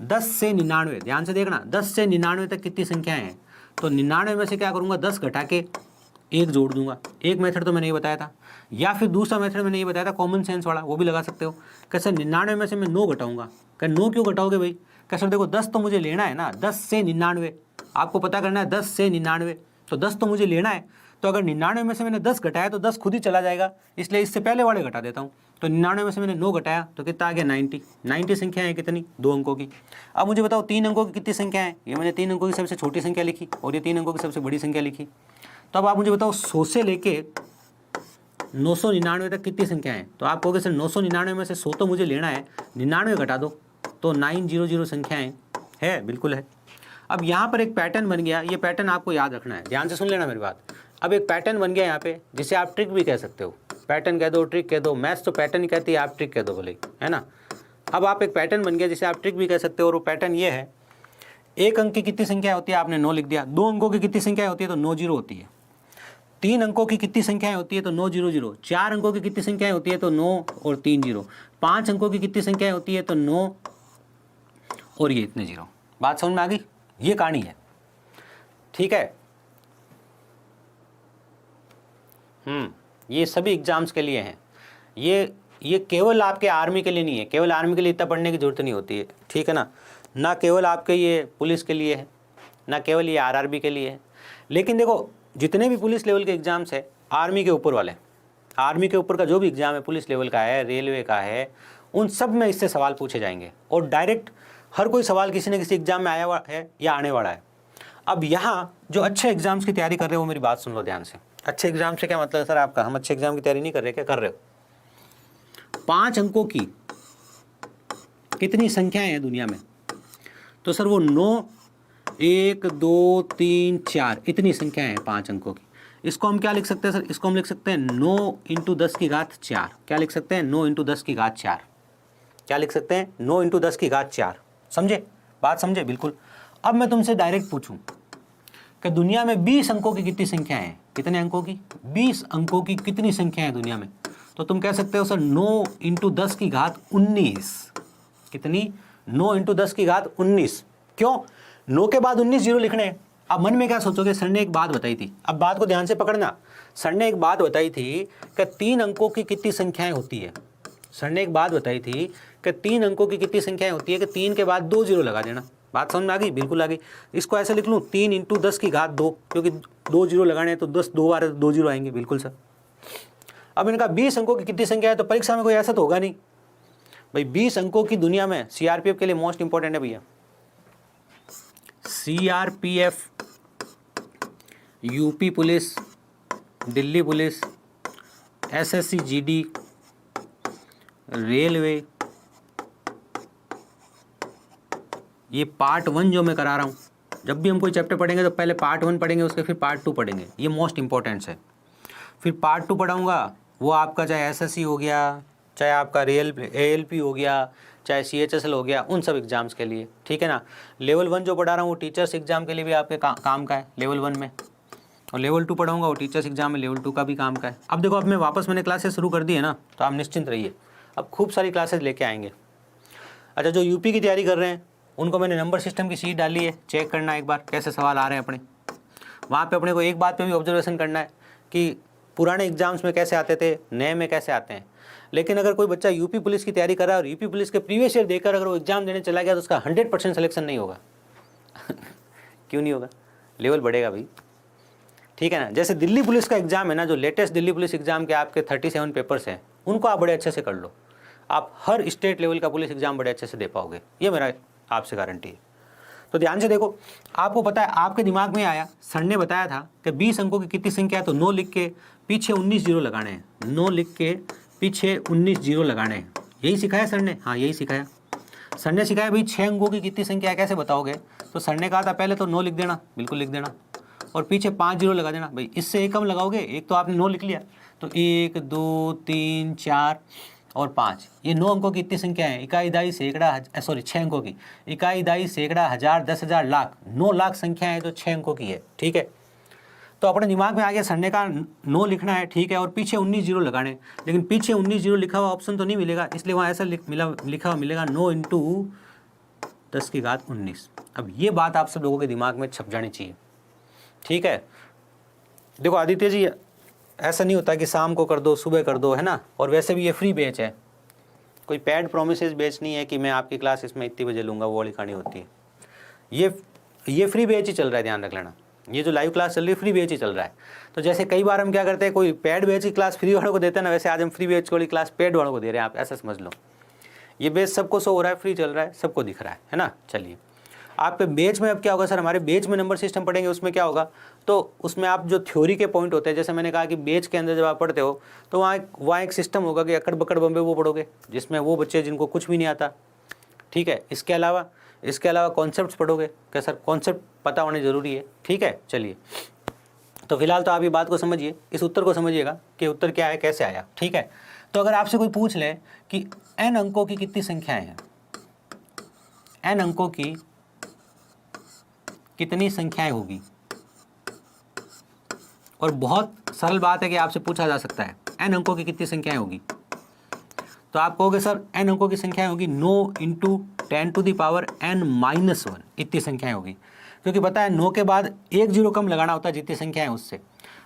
10 से 99, ध्यान से देखना, 10 से 99 तक कितनी संख्याएं हैं, तो 99 में से क्या करूंगा, 10 घटा के 1 जोड़ दूंगा। एक मेथड तो मैंने ये बताया था, या फिर दूसरा मेथड मैंने ये बताया था कॉमन सेंस वाला, वो भी लगा सकते हो। कैसे? 99 में से मैं 9 घटाऊंगा। क्या 9 क्यों घटाओगे भाई? कैसे? देखो 10 तो मुझे लेना है ना, 10 से 99 आपको पता करना है, 10 से 99, तो 10 तो मुझे लेना है। तो अगर 99 में से मैंने 10 घटाया तो 10 खुद ही चला जाएगा, इसलिए इससे पहले वाले घटा देता हूँ। तो 99 में से मैंने 9 घटाया तो कितना आ गया? 90। 90 संख्या है कितनी? 2 अंकों की। अब मुझे बताओ 3 अंकों की कितनी संख्या है? ये मैंने 3 अंकों की सबसे छोटी संख्या लिखी और ये 3 अंकों की सबसे बड़ी संख्या लिखी। तो अब आप मुझे बताओ 100 से लेके 999 तक कितनी संख्या है? तो आप कहोगे सर 999 में से 100 तो मुझे लेना है, 99 घटा दो, तो 900 संख्याएं है। बिल्कुल है। अब यहाँ पर एक पैटर्न बन गया, ये पैटर्न आपको याद रखना है, ध्यान से सुन लेना मेरी बात। अब एक पैटर्न बन गया यहाँ पे, जिसे आप ट्रिक भी कह सकते हो। पैटर्न कह दो, ट्रिक कह दो, मैथ्स तो पैटर्न ही कहती है, आप ट्रिक कह दो बोले, है ना। अब आप एक पैटर्न बन गया जिसे आप ट्रिक भी कह सकते हो, और वो पैटर्न ये है, 1 अंक की कितनी संख्या होती है? आपने 9 लिख दिया। 2 अंकों की कितनी संख्या होती है? तो 9 0 होती है। 3 अंकों की कितनी संख्याएं होती है? तो 9 0 0। 4 अंकों की कितनी संख्याएं होती है? तो 9 और 3 0। 5 अंकों की कितनी संख्याएं होती है? तो 9 और ये इतने 0। बात समझ में आ गई? ये कहानी है, ठीक है। ये सभी एग्जाम्स के लिए हैं। ये केवल आपके आर्मी के लिए नहीं है, केवल आर्मी के लिए इतना पढ़ने की जरूरत नहीं होती है, ठीक है ना। ना केवल आपके ये पुलिस के लिए है, ना केवल ये आरआरबी के लिए है। लेकिन देखो जितने भी पुलिस लेवल के एग्जाम्स है, आर्मी के ऊपर वाले, आर्मी के ऊपर का जो भी एग्ज़ाम है, पुलिस लेवल का है, रेलवे का है, उन सब में इससे सवाल पूछे जाएंगे। और डायरेक्ट हर कोई सवाल किसी न किसी एग्जाम में आया हुआ है या आने वाला है। अब यहाँ जो अच्छे एग्जाम्स की तैयारी कर रहे हो, वो मेरी बात सुन लो ध्यान से। अच्छे एग्जाम से क्या मतलब है सर आपका? हम अच्छे एग्जाम की तैयारी नहीं कर रहे, क्या कर रहे हो? 5 अंकों की कितनी संख्याएं हैं दुनिया में? तो सर वो 9, 1 2 3 4 इतनी संख्याएं हैं 5 अंकों की। इसको हम क्या लिख सकते हैं सर? इसको हम लिख सकते हैं 9 × 10⁴। क्या लिख सकते हैं? 9 × 10⁴। क्या लिख सकते हैं? 9 × 10⁴। समझे? बात समझे? बिल्कुल। अब मैं तुमसे डायरेक्ट पूछूं कि दुनिया में 20 अंकों की कितनी संख्याएं हैं? कितने अंकों की? 20 अंकों की कितनी संख्या है दुनिया में? तो तुम कह सकते हो सर 9 × 10⁻19। कितनी? 9 × 10⁻19। क्यों? 9 के बाद 19 0 लिखने हैं। अब मन में क्या सोचोगे? सर ने एक बात बताई थी, अब बात को ध्यान से पकड़ना। सर ने एक बात बताई थी कि 3 अंकों की कितनी संख्याएं होती है। सर ने एक बात बताई थी कि 3 अंकों की कितनी संख्याएं होती है, कि 3 के बाद 2 0 लगा देना। बात समझ में आ गई? बिल्कुल आ गई। इसको ऐसे लिख लूँ 3 × 10⁻2, क्योंकि 2 0 लगाने हैं तो 10 2 बार 2 0 आएंगे। बिल्कुल सर। अब इनका 20 अंकों की कितनी संख्या है? तो परीक्षा में कोई ऐसा तो होगा नहीं भाई। 20 अंकों की दुनिया में सीआरपीएफ के लिए मोस्ट इंपॉर्टेंट है भैया। CRPF, UP police, Delhi police, SSC GD, railway, ये पार्ट 1 जो मैं करा रहा हूँ, जब भी हम कोई चैप्टर पढ़ेंगे तो पहले पार्ट 1 पढ़ेंगे, उसके फिर पार्ट 2 पढ़ेंगे। ये मोस्ट इंपॉर्टेंट है। फिर पार्ट 2 पढ़ाऊँगा, वो आपका चाहे एसएससी हो गया, चाहे आपका एएलपी हो गया, चाहे सीएचएसएल हो गया, उन सब एग्जाम्स के लिए, ठीक है ना। लेवल 1 जो पढ़ा रहा हूँ वो टीचर्स एग्जाम के लिए भी आपके काम का है लेवल 1 में, और लेवल 2 पढ़ाऊँगा वो टीचर्स एग्जाम में लेवल 2 का भी काम का है। अब देखो, अब मैं वापस मैंने क्लासेस शुरू कर दी है ना, तो आप निश्चिंत रहिए, अब खूब सारी क्लासेस लेके आएंगे। अच्छा, जो यूपी की तैयारी कर रहे हैं उनको मैंने नंबर सिस्टम की शीट डाली है, चेक करना एक बार कैसे सवाल आ रहे हैं अपने। वहाँ पे अपने को एक बात पे भी ऑब्जर्वेशन करना है कि पुराने एग्जाम्स में कैसे आते थे, नए में कैसे आते हैं। लेकिन अगर कोई बच्चा यूपी पुलिस की तैयारी कर रहा है और यूपी पुलिस के प्रीवियस ईयर देकर अगर वो एग्जाम देने चला गया तो उसका 100% सिलेक्शन नहीं होगा। क्यों नहीं होगा? लेवल बढ़ेगा भाई, ठीक है ना। जैसे दिल्ली पुलिस का एग्जाम है ना, जो लेटेस्ट दिल्ली पुलिस एग्जाम के आपके 37 पेपर्स हैं, उनको आप बड़े अच्छे से कर लो। आप हर स्टेट लेवल का पुलिस एग्जाम बड़े अच्छे से दे पाओगे, ये मेरा आपसे गारंटी है। तो ध्यान से देखो, आपको पता है, आपके दिमाग में आया, सर ने बताया था कि 20 अंकों की कितनी संख्या है, तो 9 लिख के पीछे 19 जीरो लगाने हैं, 9 लिख के पीछे 19 जीरो लगाने हैं, यही सिखाया सर ने? हाँ, यही सिखाया सर ने। सिखाया भाई 6 अंकों की कितनी संख्या है, कैसे बताओगे? तो सर ने कहा था पहले तो 9 लिख देना, बिल्कुल लिख देना, और पीछे 5 जीरो लगा देना। भाई इससे एक कम लगाओगे, एक तो आपने 9 लिख लिया, तो 1 2 3 4 और 5, ये 9 अंकों की इतनी संख्या है। इकाई, दाई, सैकड़ा, सॉरी 6 अंकों की, इकाई, दाई, सैकड़ा, हजार, 10,000, लाख, 9 लाख संख्या है, तो 6 अंकों की है। ठीक है, तो अपने दिमाग में आ गया, सर ने कहा 9 लिखना है, ठीक है, और पीछे 19 जीरो लगाने, लेकिन पीछे 19 जीरो लिखा हुआ ऑप्शन तो नहीं मिलेगा, इसलिए वहाँ ऐसा लिखा हुआ मिलेगा 9 × 10⁻19। अब ये बात आप सब लोगों के दिमाग में छप जानी चाहिए। ठीक है, देखो आदित्य जी, ऐसा नहीं होता कि शाम को कर दो, सुबह कर दो, है ना, और वैसे भी ये फ्री बैच है, कोई पैड प्रोमिसेस बैच नहीं है कि मैं आपकी क्लास इसमें इतनी बजे लूँगा, वो वाली कहानी होती है। ये फ्री बैच ही चल रहा है, ध्यान रख लेना, ये जो लाइव क्लास चल रही है फ्री बैच ही चल रहा है। तो जैसे कई बार हम क्या करते हैं, कोई पैड बैच की क्लास फ्री वालों को देते हैं ना, वैसे आज हम फ्री बैच वाली क्लास पैड वालों को दे रहे हैं, आप ऐसा समझ लो। ये बैच सबको शो हो रहा है, फ्री चल रहा है, सबको दिख रहा है ना। चलिए, आपके बैच में अब क्या होगा, सर हमारे बैच में नंबर सिस्टम पढ़ेंगे, उसमें क्या होगा, तो उसमें आप जो थ्योरी के पॉइंट होते हैं, जैसे मैंने कहा कि बैच के अंदर जब आप पढ़ते हो तो वहाँ एक सिस्टम होगा कि अकड़ बकड़ बम्बे वो पढ़ोगे, जिसमें वो बच्चे जिनको कुछ भी नहीं आता। ठीक है, इसके अलावा कॉन्सेप्ट्स पढ़ोगे, क्या सर कॉन्सेप्ट पता होने ज़रूरी है। ठीक है, चलिए, तो फिलहाल तो आप ये बात को समझिए, इस उत्तर को समझिएगा कि उत्तर क्या है, कैसे आया। ठीक है, तो अगर आपसे कोई पूछ ले कि n अंकों की कितनी संख्याएं हैं, n अंकों की कितनी संख्याएं होगी, और बहुत सरल बात है कि आपसे पूछा जा सकता है n अंकों की कितनी संख्याएं होगी, तो आप कहोगे सर n अंकों की संख्याएं होगी 9 × 10⁻n−1, इतनी संख्याएं होगी, क्योंकि पता है 9 के बाद एक जीरो कम लगाना होता है जितनी संख्या है उससे।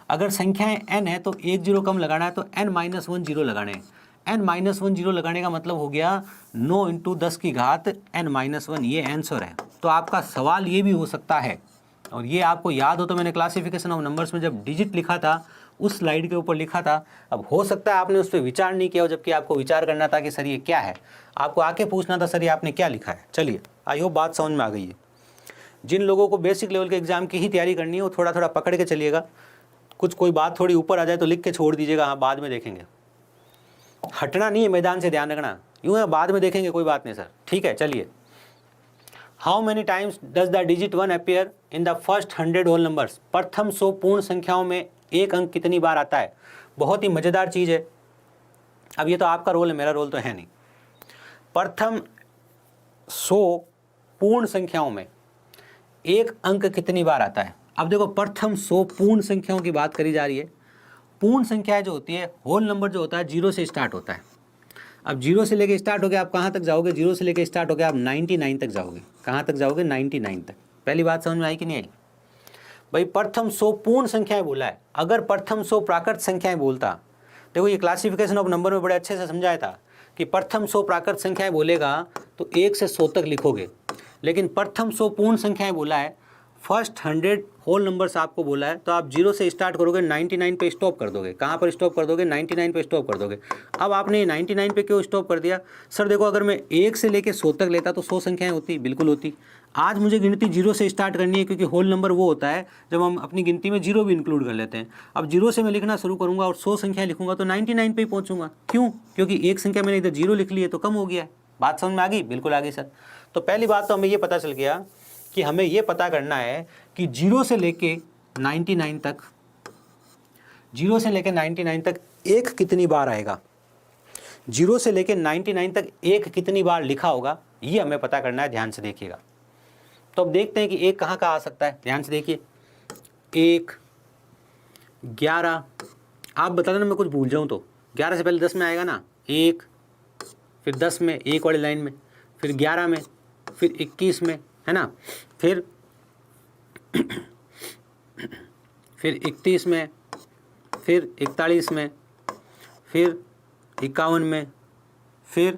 अगर संख्याएं n है तो एक जीरो कम लगाना है, तो n-1 जीरो लगाने हैं। n-1 जीरो लगाने का मतलब हो गया 9 × 10⁻n−1, ये आंसर है। तो आपका सवाल ये भी हो सकता है, और ये आपको याद हो तो मैंने क्लासिफिकेशन ऑफ नंबर्स में जब डिजिट लिखा था उस स्लाइड के ऊपर लिखा था। अब हो सकता है आपने उस पर विचार नहीं किया हो, जबकि आपको विचार करना था कि सर ये क्या है, आपको आके पूछना था सर ये आपने क्या लिखा है। चलिए, आई होप बात समझ में आ गई है। जिन लोगों को बेसिक लेवल के एग्जाम की ही तैयारी करनी है वो थोड़ा थोड़ा पकड़ के चलिएगा, कोई बात थोड़ी ऊपर आ जाए तो लिख के छोड़ दीजिएगा, हाँ बाद में देखेंगे, हटना नहीं है मैदान से, ध्यान रखना, यूँ है बाद में देखेंगे, कोई बात नहीं सर। ठीक है, चलिए, how many times does the digit 1 appear in the first 100 whole numbers, प्रथम 100 पूर्ण संख्याओं में एक अंक कितनी बार आता है। बहुत ही मज़ेदार चीज़ है। अब ये तो आपका रोल है, मेरा रोल तो है नहीं। प्रथम 100 पूर्ण संख्याओं में एक अंक कितनी बार आता है। अब देखो, प्रथम 100 पूर्ण संख्याओं की बात करी जा रही है। पूर्ण संख्या जो होती है, होल नंबर जो होता है, 0 से स्टार्ट होता है। अब 0 से लेके स्टार्ट हो गया, आप कहाँ तक जाओगे, 0 से लेके स्टार्ट हो गया आप 99 तक जाओगे। कहाँ तक जाओगे, 99 तक। पहली बात समझ में आई कि नहीं आई? भाई प्रथम 100 पूर्ण संख्याएं बोला है, अगर प्रथम 100 प्राकृत संख्याएं बोलता, देखो ये क्लासिफिकेशन ऑफ नंबर में बड़े अच्छे से समझाया था कि प्रथम 100 प्राकृत संख्याएं बोलेगा तो 1 से 100 तक लिखोगे, लेकिन प्रथम 100 पूर्ण संख्याएं बोला है, फर्स्ट 100 होल नंबर्स आपको बोला है, तो आप 0 से स्टार्ट करोगे, 99 पे स्टॉप कर दोगे। कहाँ पर स्टॉप कर दोगे, 99 पे स्टॉप कर दोगे। अब आपने 99 पे क्यों स्टॉप कर दिया? सर देखो, अगर मैं 1 से लेके 100 तक लेता तो 100 संख्याएं होती, बिल्कुल होती। आज मुझे गिनती 0 से स्टार्ट करनी है, क्योंकि होल नंबर वो होता है जब हम अपनी गिनती में 0 भी इंक्लूड कर लेते हैं। अब 0 से मैं लिखना शुरू करूँगा और 100 संख्या लिखूंगा तो 99 पे ही पहुँचूंगा। क्यों? क्योंकि एक संख्या मैंने इधर 0 लिख ली है तो कम हो गया है। बात समझ में आ गई? बिल्कुल आ गई सर। तो पहली बात तो हमें ये पता चल गया कि हमें ये पता करना है कि 0 से लेके 99 तक, 0 से लेके 99 तक एक कितनी बार आएगा, 0 से लेके 99 तक एक कितनी बार लिखा होगा, ये हमें पता करना है। ध्यान से देखिएगा। तो अब देखते हैं कि एक कहाँ आ सकता है। ध्यान से देखिए, 1, 11, आप बता देना मैं कुछ भूल जाऊँ तो। 11 से पहले 10 में आएगा ना, 1, फिर 10 में एक वाली लाइन में, फिर 11 में, फिर 21 में, है ना, फिर 31 में, फिर 41 में, फिर 51 में, फिर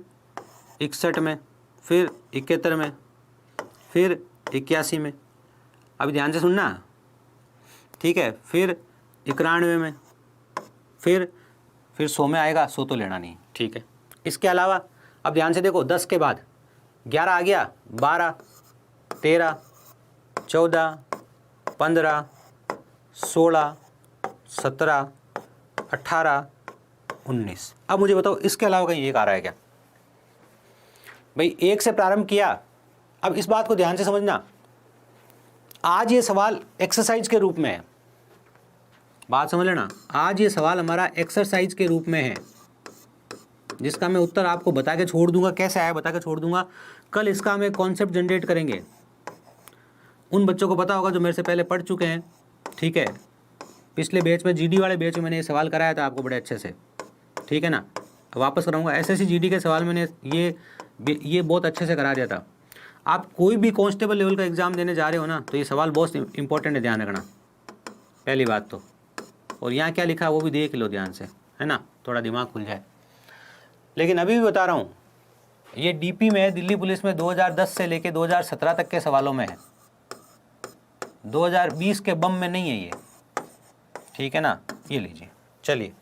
61 में, फिर 71 में, फिर 81 में। अभी ध्यान से सुनना, ठीक है, फिर 91 में, फिर 100 में आएगा। 100 तो लेना नहीं, ठीक है। इसके अलावा अब ध्यान से देखो, 10 के बाद 11 आ गया, 12, 13, 14, 15, 16, 17, 18, 19। अब मुझे बताओ इसके अलावा कहीं एक आ रहा है क्या? भाई 1 से प्रारंभ किया। अब इस बात को ध्यान से समझना, आज ये सवाल एक्सरसाइज के रूप में है, बात समझ लेना, आज ये सवाल हमारा एक्सरसाइज के रूप में है, जिसका मैं उत्तर आपको बता के छोड़ दूंगा, कैसे आया बता के छोड़ दूंगा। कल इसका हम एक कॉन्सेप्ट जनरेट करेंगे, उन बच्चों को पता होगा जो मेरे से पहले पढ़ चुके हैं, ठीक है। पिछले बैच में, जीडी वाले बैच में मैंने ये सवाल कराया था आपको बड़े अच्छे से, ठीक है ना। वापस कराऊंगा, एसएससी जीडी के सवाल मैंने ये बहुत अच्छे से करा दिया था। आप कोई भी कांस्टेबल लेवल का एग्ज़ाम देने जा रहे हो ना, तो ये सवाल बहुत इंपॉर्टेंट है, ध्यान रखना पहली बात तो। और यहाँ क्या लिखा है वो भी देख लो ध्यान से, है ना, थोड़ा दिमाग खुल जाए। लेकिन अभी भी बता रहा हूँ, ये डीपी में है, दिल्ली पुलिस में 2010 से लेके 2017 तक के सवालों में है, 2020 के बम में नहीं है ये, ठीक है ना। ये लीजिए, चलिए।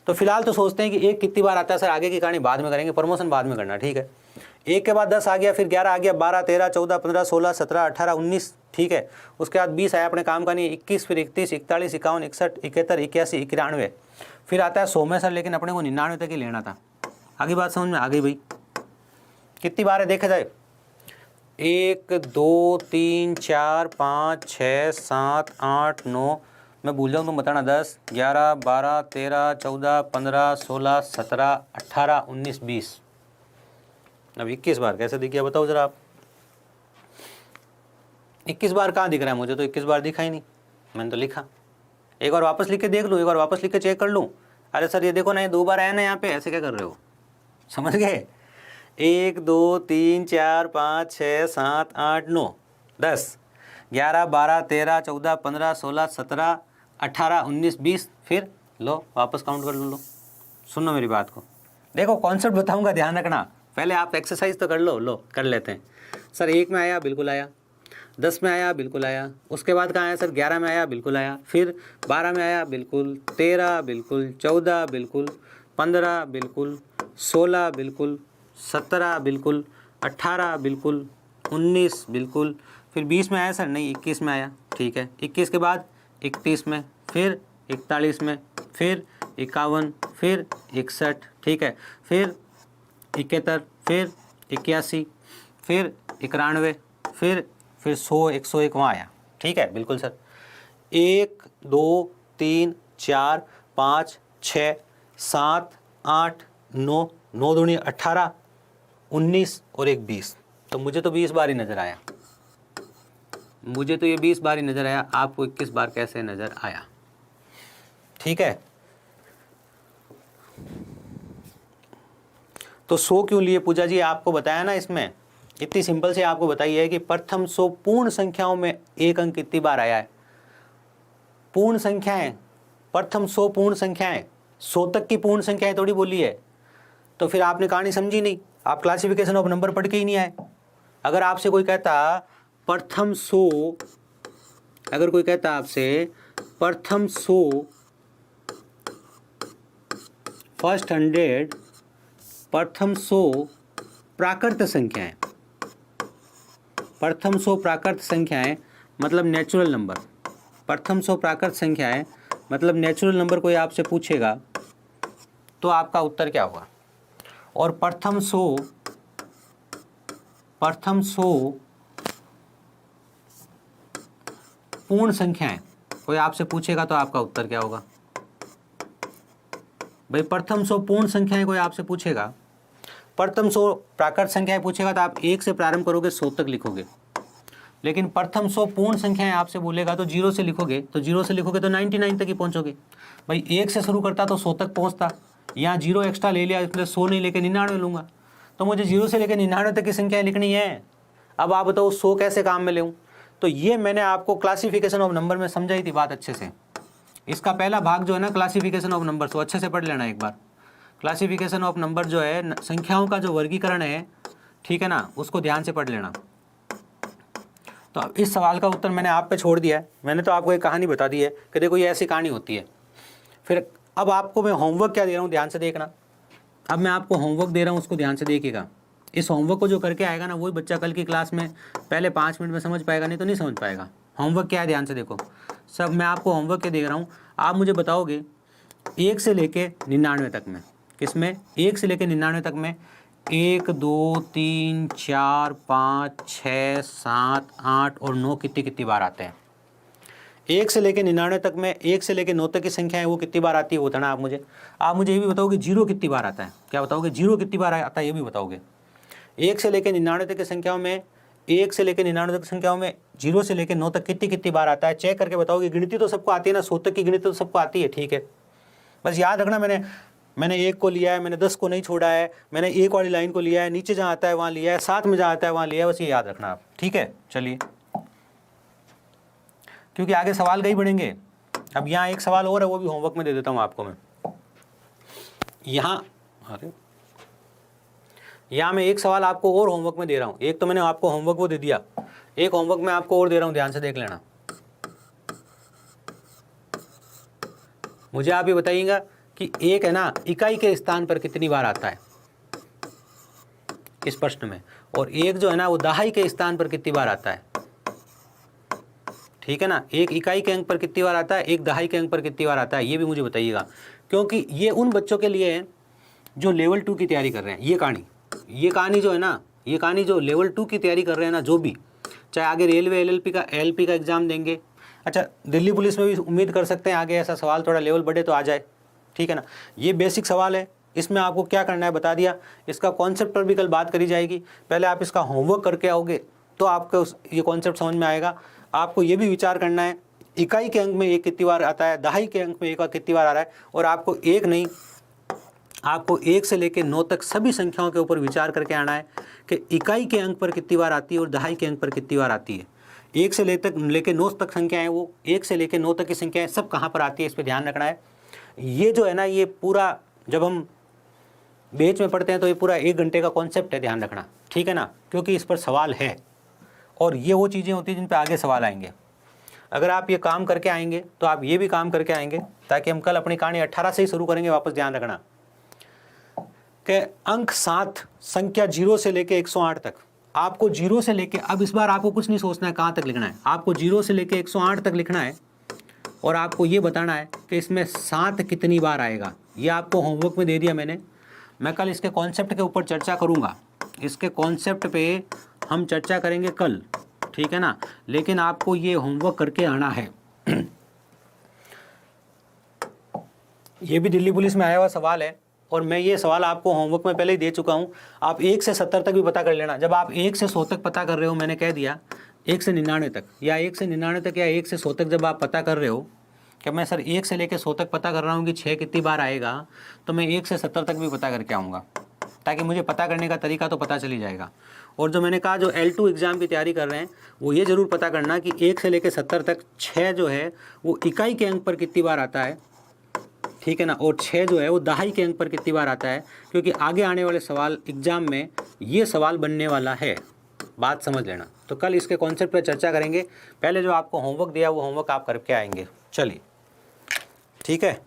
तो फिलहाल तो सोचते हैं कि एक कितनी बार आता है सर, आगे की कहानी बाद में करेंगे, प्रमोशन बाद में करना, ठीक है। 1 के बाद 10 आ गया, फिर 11 आ गया, 12, 13, 14, 15, 16, 17, 18, 19, ठीक है। उसके बाद 20 आया, अपने काम का नहीं, 21, फिर 31, 41, 51, 61, 71, 81, 91, फिर आता है 100 में सर, लेकिन अपने को 99 तक ही लेना था। आगे बात समझ में आ गई भाई? कितनी बार है देखा जाए, 1, 2, 3, 4, 5, 6, 7, 8, 9, मैं भूल जाऊँ तुम बताना, 10, 11, 12, 13, 14, 15, 16, 17, 18, 19, 20। अब 21 बार कैसे दिख गया बताओ जरा आप? 21 बार कहाँ दिख रहा है मुझे? तो 21 बार दिखा ही नहीं, मैंने तो लिखा। एक बार वापस लिख के देख लूँ, एक बार वापस लिख के चेक कर लूँ। अरे सर ये देखो ना, ये 2 बार आया ना यहाँ पे, ऐसे क्या कर रहे हो? समझ गए? 1, 2, 3, 4, 5, 6, 7, 8, 9, 10, 11, 12, 13, 14, 15, 16, 17, 18, 19, 20, फिर लो वापस काउंट कर लो। सुनो मेरी बात को, देखो कॉन्सेप्ट बताऊंगा, ध्यान रखना। पहले आप एक्सरसाइज तो कर लो कर लेते हैं। सर 1 में आया, बिल्कुल आया। 10 में आया, बिल्कुल आया। उसके बाद कहाँ आया सर? 11 में आया, बिल्कुल आया। फिर 12 में आया, बिल्कुल। 13 बिल्कुल। 14 बिल्कुल। 15 बिल्कुल। 16 बिल्कुल। 17 बिल्कुल। 18 बिल्कुल। 19 बिल्कुल। फिर 20 में आया सर? नहीं, 21 में आया, ठीक है। 21 के बाद 31 में, फिर 41 में, फिर 51, फिर 61, ठीक है। फिर 71, फिर 81, फिर 91, फिर 100, 101 वहाँ आया, ठीक है। बिल्कुल सर। 1, 2, 3, 4, 5, 6, 7, 8, 9, 9 दूनी 18, 19 और 1 20। तो मुझे तो 20 बार ही नज़र आया, मुझे तो ये 20 बार ही नज़र आया। आपको 21 बार कैसे नज़र आया? ठीक है। तो 100 क्यों लिए पूजा जी? आपको बताया ना, इसमें इतनी सिंपल से आपको बताई है कि प्रथम 100 पूर्ण संख्याओं में एक अंक कितनी बार आया है? पूर्ण संख्याएं, प्रथम 100 पूर्ण संख्याएं, 100 तक की पूर्ण संख्याएं थोड़ी बोली है। तो फिर आपने कहानी समझी नहीं, आप क्लासिफिकेशन ऑफ नंबर पढ़ के ही नहीं आए। अगर आपसे कोई कहता प्रथम 100, अगर कोई कहता आपसे प्रथम 100 फर्स्ट 100 प्रथम 100 प्राकृत संख्याएं, प्रथम 100 प्राकृत संख्याएं मतलब नेचुरल नंबर, प्रथम 100 प्राकृत संख्याएं मतलब नेचुरल नंबर कोई आपसे पूछेगा तो आपका उत्तर क्या होगा? और प्रथम 100 पूर्ण संख्याएं कोई आपसे पूछेगा तो आपका उत्तर क्या होगा? भाई प्रथम 100 पूर्ण संख्याएं कोई आपसे पूछेगा, प्रथम 100 प्राकृत संख्याएं पूछेगा तो आप 1 से प्रारंभ करोगे, 100 तक लिखोगे। लेकिन प्रथम 100 पूर्ण संख्याएं आपसे बोलेगा तो 0 से लिखोगे, तो 0 से लिखोगे तो 99 तक ही पहुंचोगे। भाई 1 से शुरू करता तो 100 तक पहुंचता, यहाँ 0 एक्स्ट्रा ले लिया, इसलिए 100 नहीं लेके 99 लूँगा। तो मुझे 0 से लेकर 99 तक की संख्याएँ लिखनी है। अब आप बताओ 100 कैसे काम में लेऊँ? तो ये मैंने आपको क्लासिफिकेशन ऑफ नंबर में समझाई थी बात अच्छे से। इसका पहला भाग जो है ना क्लासिफिकेशन ऑफ नंबर, तो अच्छे से पढ़ लेना एक बार। क्लासिफिकेशन ऑफ नंबर जो है संख्याओं का जो वर्गीकरण है, ठीक है ना, उसको ध्यान से पढ़ लेना। तो अब इस सवाल का उत्तर मैंने आप पे छोड़ दिया है। मैंने तो आपको एक कहानी बता दी है कि देखो ये ऐसी कहानी होती है। फिर अब आपको मैं होमवर्क क्या दे रहा हूँ, ध्यान से देखना। अब मैं आपको होमवर्क दे रहा हूँ, उसको ध्यान से देखिएगा। इस होमवर्क को जो करके आएगा ना, वही बच्चा कल की क्लास में पहले 5 मिनट में समझ पाएगा, नहीं तो नहीं समझ पाएगा। होमवर्क क्या है ध्यान से देखो, सब मैं आपको होमवर्क क्या दे रहा हूँ, आप मुझे बताओगे 1 से लेके 99 तक में, किसमें 1 से लेके 99 तक में 1 2 3 4 5 6 7 8 और 9 कितनी कितनी बार आते हैं। 1 से लेके 99 तक में 1 से लेके 9 तक की संख्या है वो कितनी बार आती है, वो बताना आप मुझे ये भी बताओगे 0 कितनी बार आता है। क्या बताओगे, 0 कितनी बार आता है ये भी बताओगे। 1 से लेके 99 तक की संख्याओं में 1 से लेके 99 तक की संख्याओं में 0 से लेके 9 तक कितनी कितनी बार आता है, चेक करके बताओगे। गिनती तो सबको आती है ना, 100 तक की गिनती तो सबको आती है, ठीक है। बस याद रखना, मैंने 1 को लिया है, मैंने 10 को नहीं छोड़ा है, मैंने 1 वाली लाइन को लिया है, नीचे जहाँ आता है वहाँ लिया है, 7 में जहाँ आता है वहाँ लिया है, बस ये याद रखना आप, ठीक है। चलिए, क्योंकि आगे सवाल कई बढ़ेंगे। अब यहाँ एक सवाल और है, वो भी होमवर्क में दे देता हूँ आपको मैं। यहाँ मैं एक सवाल आपको और होमवर्क में दे रहा हूँ। एक तो मैंने आपको होमवर्क वो दे दिया, एक होमवर्क में आपको और दे रहा हूँ, ध्यान से देख लेना। मुझे आप ये बताइएगा कि एक है ना इकाई के स्थान पर कितनी बार आता है इस प्रश्न में, और एक जो है ना वो दहाई के स्थान पर कितनी बार आता है, ठीक है ना। एक इकाई के अंक पर कितनी बार आता है, एक दहाई के अंक पर कितनी बार आता है, ये भी मुझे बताइएगा। क्योंकि ये उन बच्चों के लिए है जो लेवल 2 की तैयारी कर रहे हैं। ये कहानी जो है ना, ये कहानी जो लेवल 2 की तैयारी कर रहे हैं ना, जो भी चाहे आगे रेलवे एलएलपी का एग्जाम देंगे, अच्छा दिल्ली पुलिस में भी उम्मीद कर सकते हैं आगे ऐसा सवाल थोड़ा लेवल बढ़े तो आ जाए, ठीक है ना। ये बेसिक सवाल है, इसमें आपको क्या करना है बता दिया। इसका कॉन्सेप्ट पर भी कल बात करी जाएगी। पहले आप इसका होमवर्क करके आओगे तो आपको ये कॉन्सेप्ट समझ में आएगा। आपको ये भी विचार करना है इकाई के अंक में एक कितनी बार आता है, दहाई के अंक में एक कितनी बार आ रहा है, और आपको एक नहीं, आपको 1 से लेकर 9 तक सभी संख्याओं के ऊपर विचार करके आना है कि इकाई के अंक पर कितनी बार आती है और दहाई के अंक पर कितनी बार आती है। 1 से लेकर 9 तक संख्याएं, वो 1 से लेकर 9 तक की संख्याएं सब कहाँ पर आती है, इस पर ध्यान रखना है। ये जो है ना, ये पूरा जब हम बेच में पढ़ते हैं तो ये पूरा 1 घंटे का कॉन्सेप्ट है, ध्यान रखना, ठीक है ना। क्योंकि इस पर सवाल है, और ये वो चीज़ें होती हैं जिन पर आगे सवाल आएंगे। अगर आप ये काम करके आएंगे तो आप ये भी काम करके आएंगे, ताकि हम कल अपनी कहानी 18 से ही शुरू करेंगे वापस। ध्यान रखना कि अंक 7 संख्या 0 से लेके 108 तक, आपको 0 से लेके, अब इस बार आपको कुछ नहीं सोचना है कहाँ तक लिखना है, आपको 0 से लेके 108 तक लिखना है, और आपको ये बताना है कि इसमें 7 कितनी बार आएगा। ये आपको होमवर्क में दे दिया मैंने। मैं कल इसके कॉन्सेप्ट के ऊपर चर्चा करूँगा, इसके कॉन्सेप्ट पे हम चर्चा करेंगे कल, ठीक है ना। लेकिन आपको ये होमवर्क करके आना है। ये भी दिल्ली पुलिस में आया हुआ सवाल है, और मैं ये सवाल आपको होमवर्क में पहले ही दे चुका हूँ। आप 1 से 70 तक भी पता कर लेना। जब आप 1 से 100 तक पता कर रहे हो, मैंने कह दिया 1 से 99 तक, या 1 से 99 तक या 1 से 100 तक जब आप पता कर रहे हो कि मैं सर 1 से लेकर 100 तक पता कर रहा हूँ कि 6 कितनी बार आएगा, तो मैं 1 से 70 तक भी पता करके आऊँगा, ताकि मुझे पता करने का तरीका तो पता चल ही जाएगा। और जो मैंने कहा, जो L2 एग्ज़ाम की तैयारी कर रहे हैं वो ये ज़रूर पता करना कि 1 से लेकर 70 तक 6 जो है वो इकाई के अंक पर कितनी बार आता है, ठीक है ना, और 6 जो है वो दहाई के अंक पर कितनी बार आता है। क्योंकि आगे आने वाले सवाल एग्ज़ाम में ये सवाल बनने वाला है, बात समझ लेना। तो कल इसके कॉन्सेप्ट पर चर्चा करेंगे। पहले जो आपको होमवर्क दिया वो होमवर्क आप करके आएंगे। चलिए, ठीक है।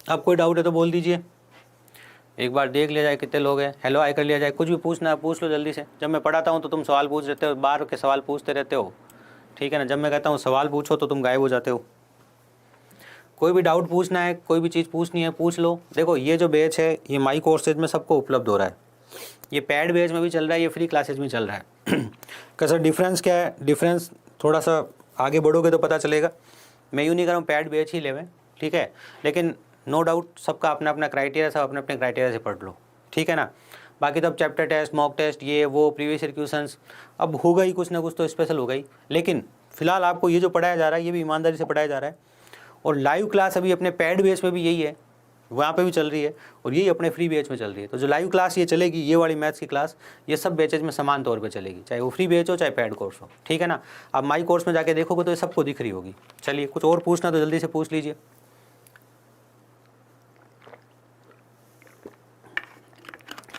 अब कोई डाउट है तो बोल दीजिए, एक बार देख लिया जाए कितने लोग हैं, हेलो हाय कर लिया जाए। कुछ भी पूछना है पूछ लो जल्दी से। जब मैं पढ़ाता हूँ तो तुम सवाल पूछ रहते हो, बार के सवाल पूछते रहते हो, ठीक है ना। जब मैं कहता हूँ सवाल पूछो तो तुम गायब हो जाते हो। कोई भी डाउट पूछना है, कोई भी चीज़ पूछनी है पूछ लो। देखो ये जो बैच है ये माई कोर्सेज में सबको उपलब्ध हो रहा है, ये पेड बैच में भी चल रहा है, ये फ्री क्लासेज में चल रहा है। कैसा डिफरेंस क्या है, डिफरेंस थोड़ा सा आगे बढ़ोगे तो पता चलेगा। मैं यूँ नहीं कर रहा हूँ पैड बैच ही लेवें, ठीक है, लेकिन नो डाउट सबका अपना अपना क्राइटेरिया, सब अपने अपने क्राइटेरिया से पढ़ लो, ठीक है ना। बाकी तो अब चैप्टर टेस्ट, मॉक टेस्ट, ये वो प्रीवियस ईयर क्वेश्चंस अब होगा ही, कुछ ना कुछ तो स्पेशल होगा ही। लेकिन फिलहाल आपको ये जो पढ़ाया जा रहा है ये भी ईमानदारी से पढ़ाया जा रहा है। और लाइव क्लास अभी अपने पैड बेस पे भी यही है, वहाँ पे भी चल रही है, और यही अपने फ्री बैच में चल रही है। तो जो लाइव क्लास ये चलेगी, ये वाली मैथ्स की क्लास, ये सब बैचेज में समान तौर पे चलेगी, चाहे वो फ्री बैच हो चाहे पैड कोर्स हो, ठीक है ना। अब माई कोर्स में जाके देखोगे तो ये सबको दिख रही होगी। चलिए, कुछ और पूछना तो जल्दी से पूछ लीजिए।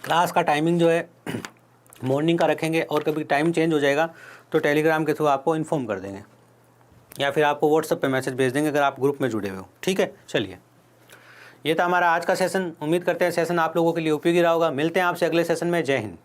क्लास का टाइमिंग जो है मॉर्निंग का रखेंगे, और कभी टाइम चेंज हो जाएगा तो टेलीग्राम के थ्रू आपको इन्फॉर्म कर देंगे। या फिर आपको व्हाट्सएप पे मैसेज भेज देंगे अगर आप ग्रुप में जुड़े हुए हो। ठीक है, चलिए, ये था हमारा आज का सेशन। उम्मीद करते हैं सेशन आप लोगों के लिए उपयोगी रहा होगा। मिलते हैं आपसे अगले सेशन में। जय हिंद।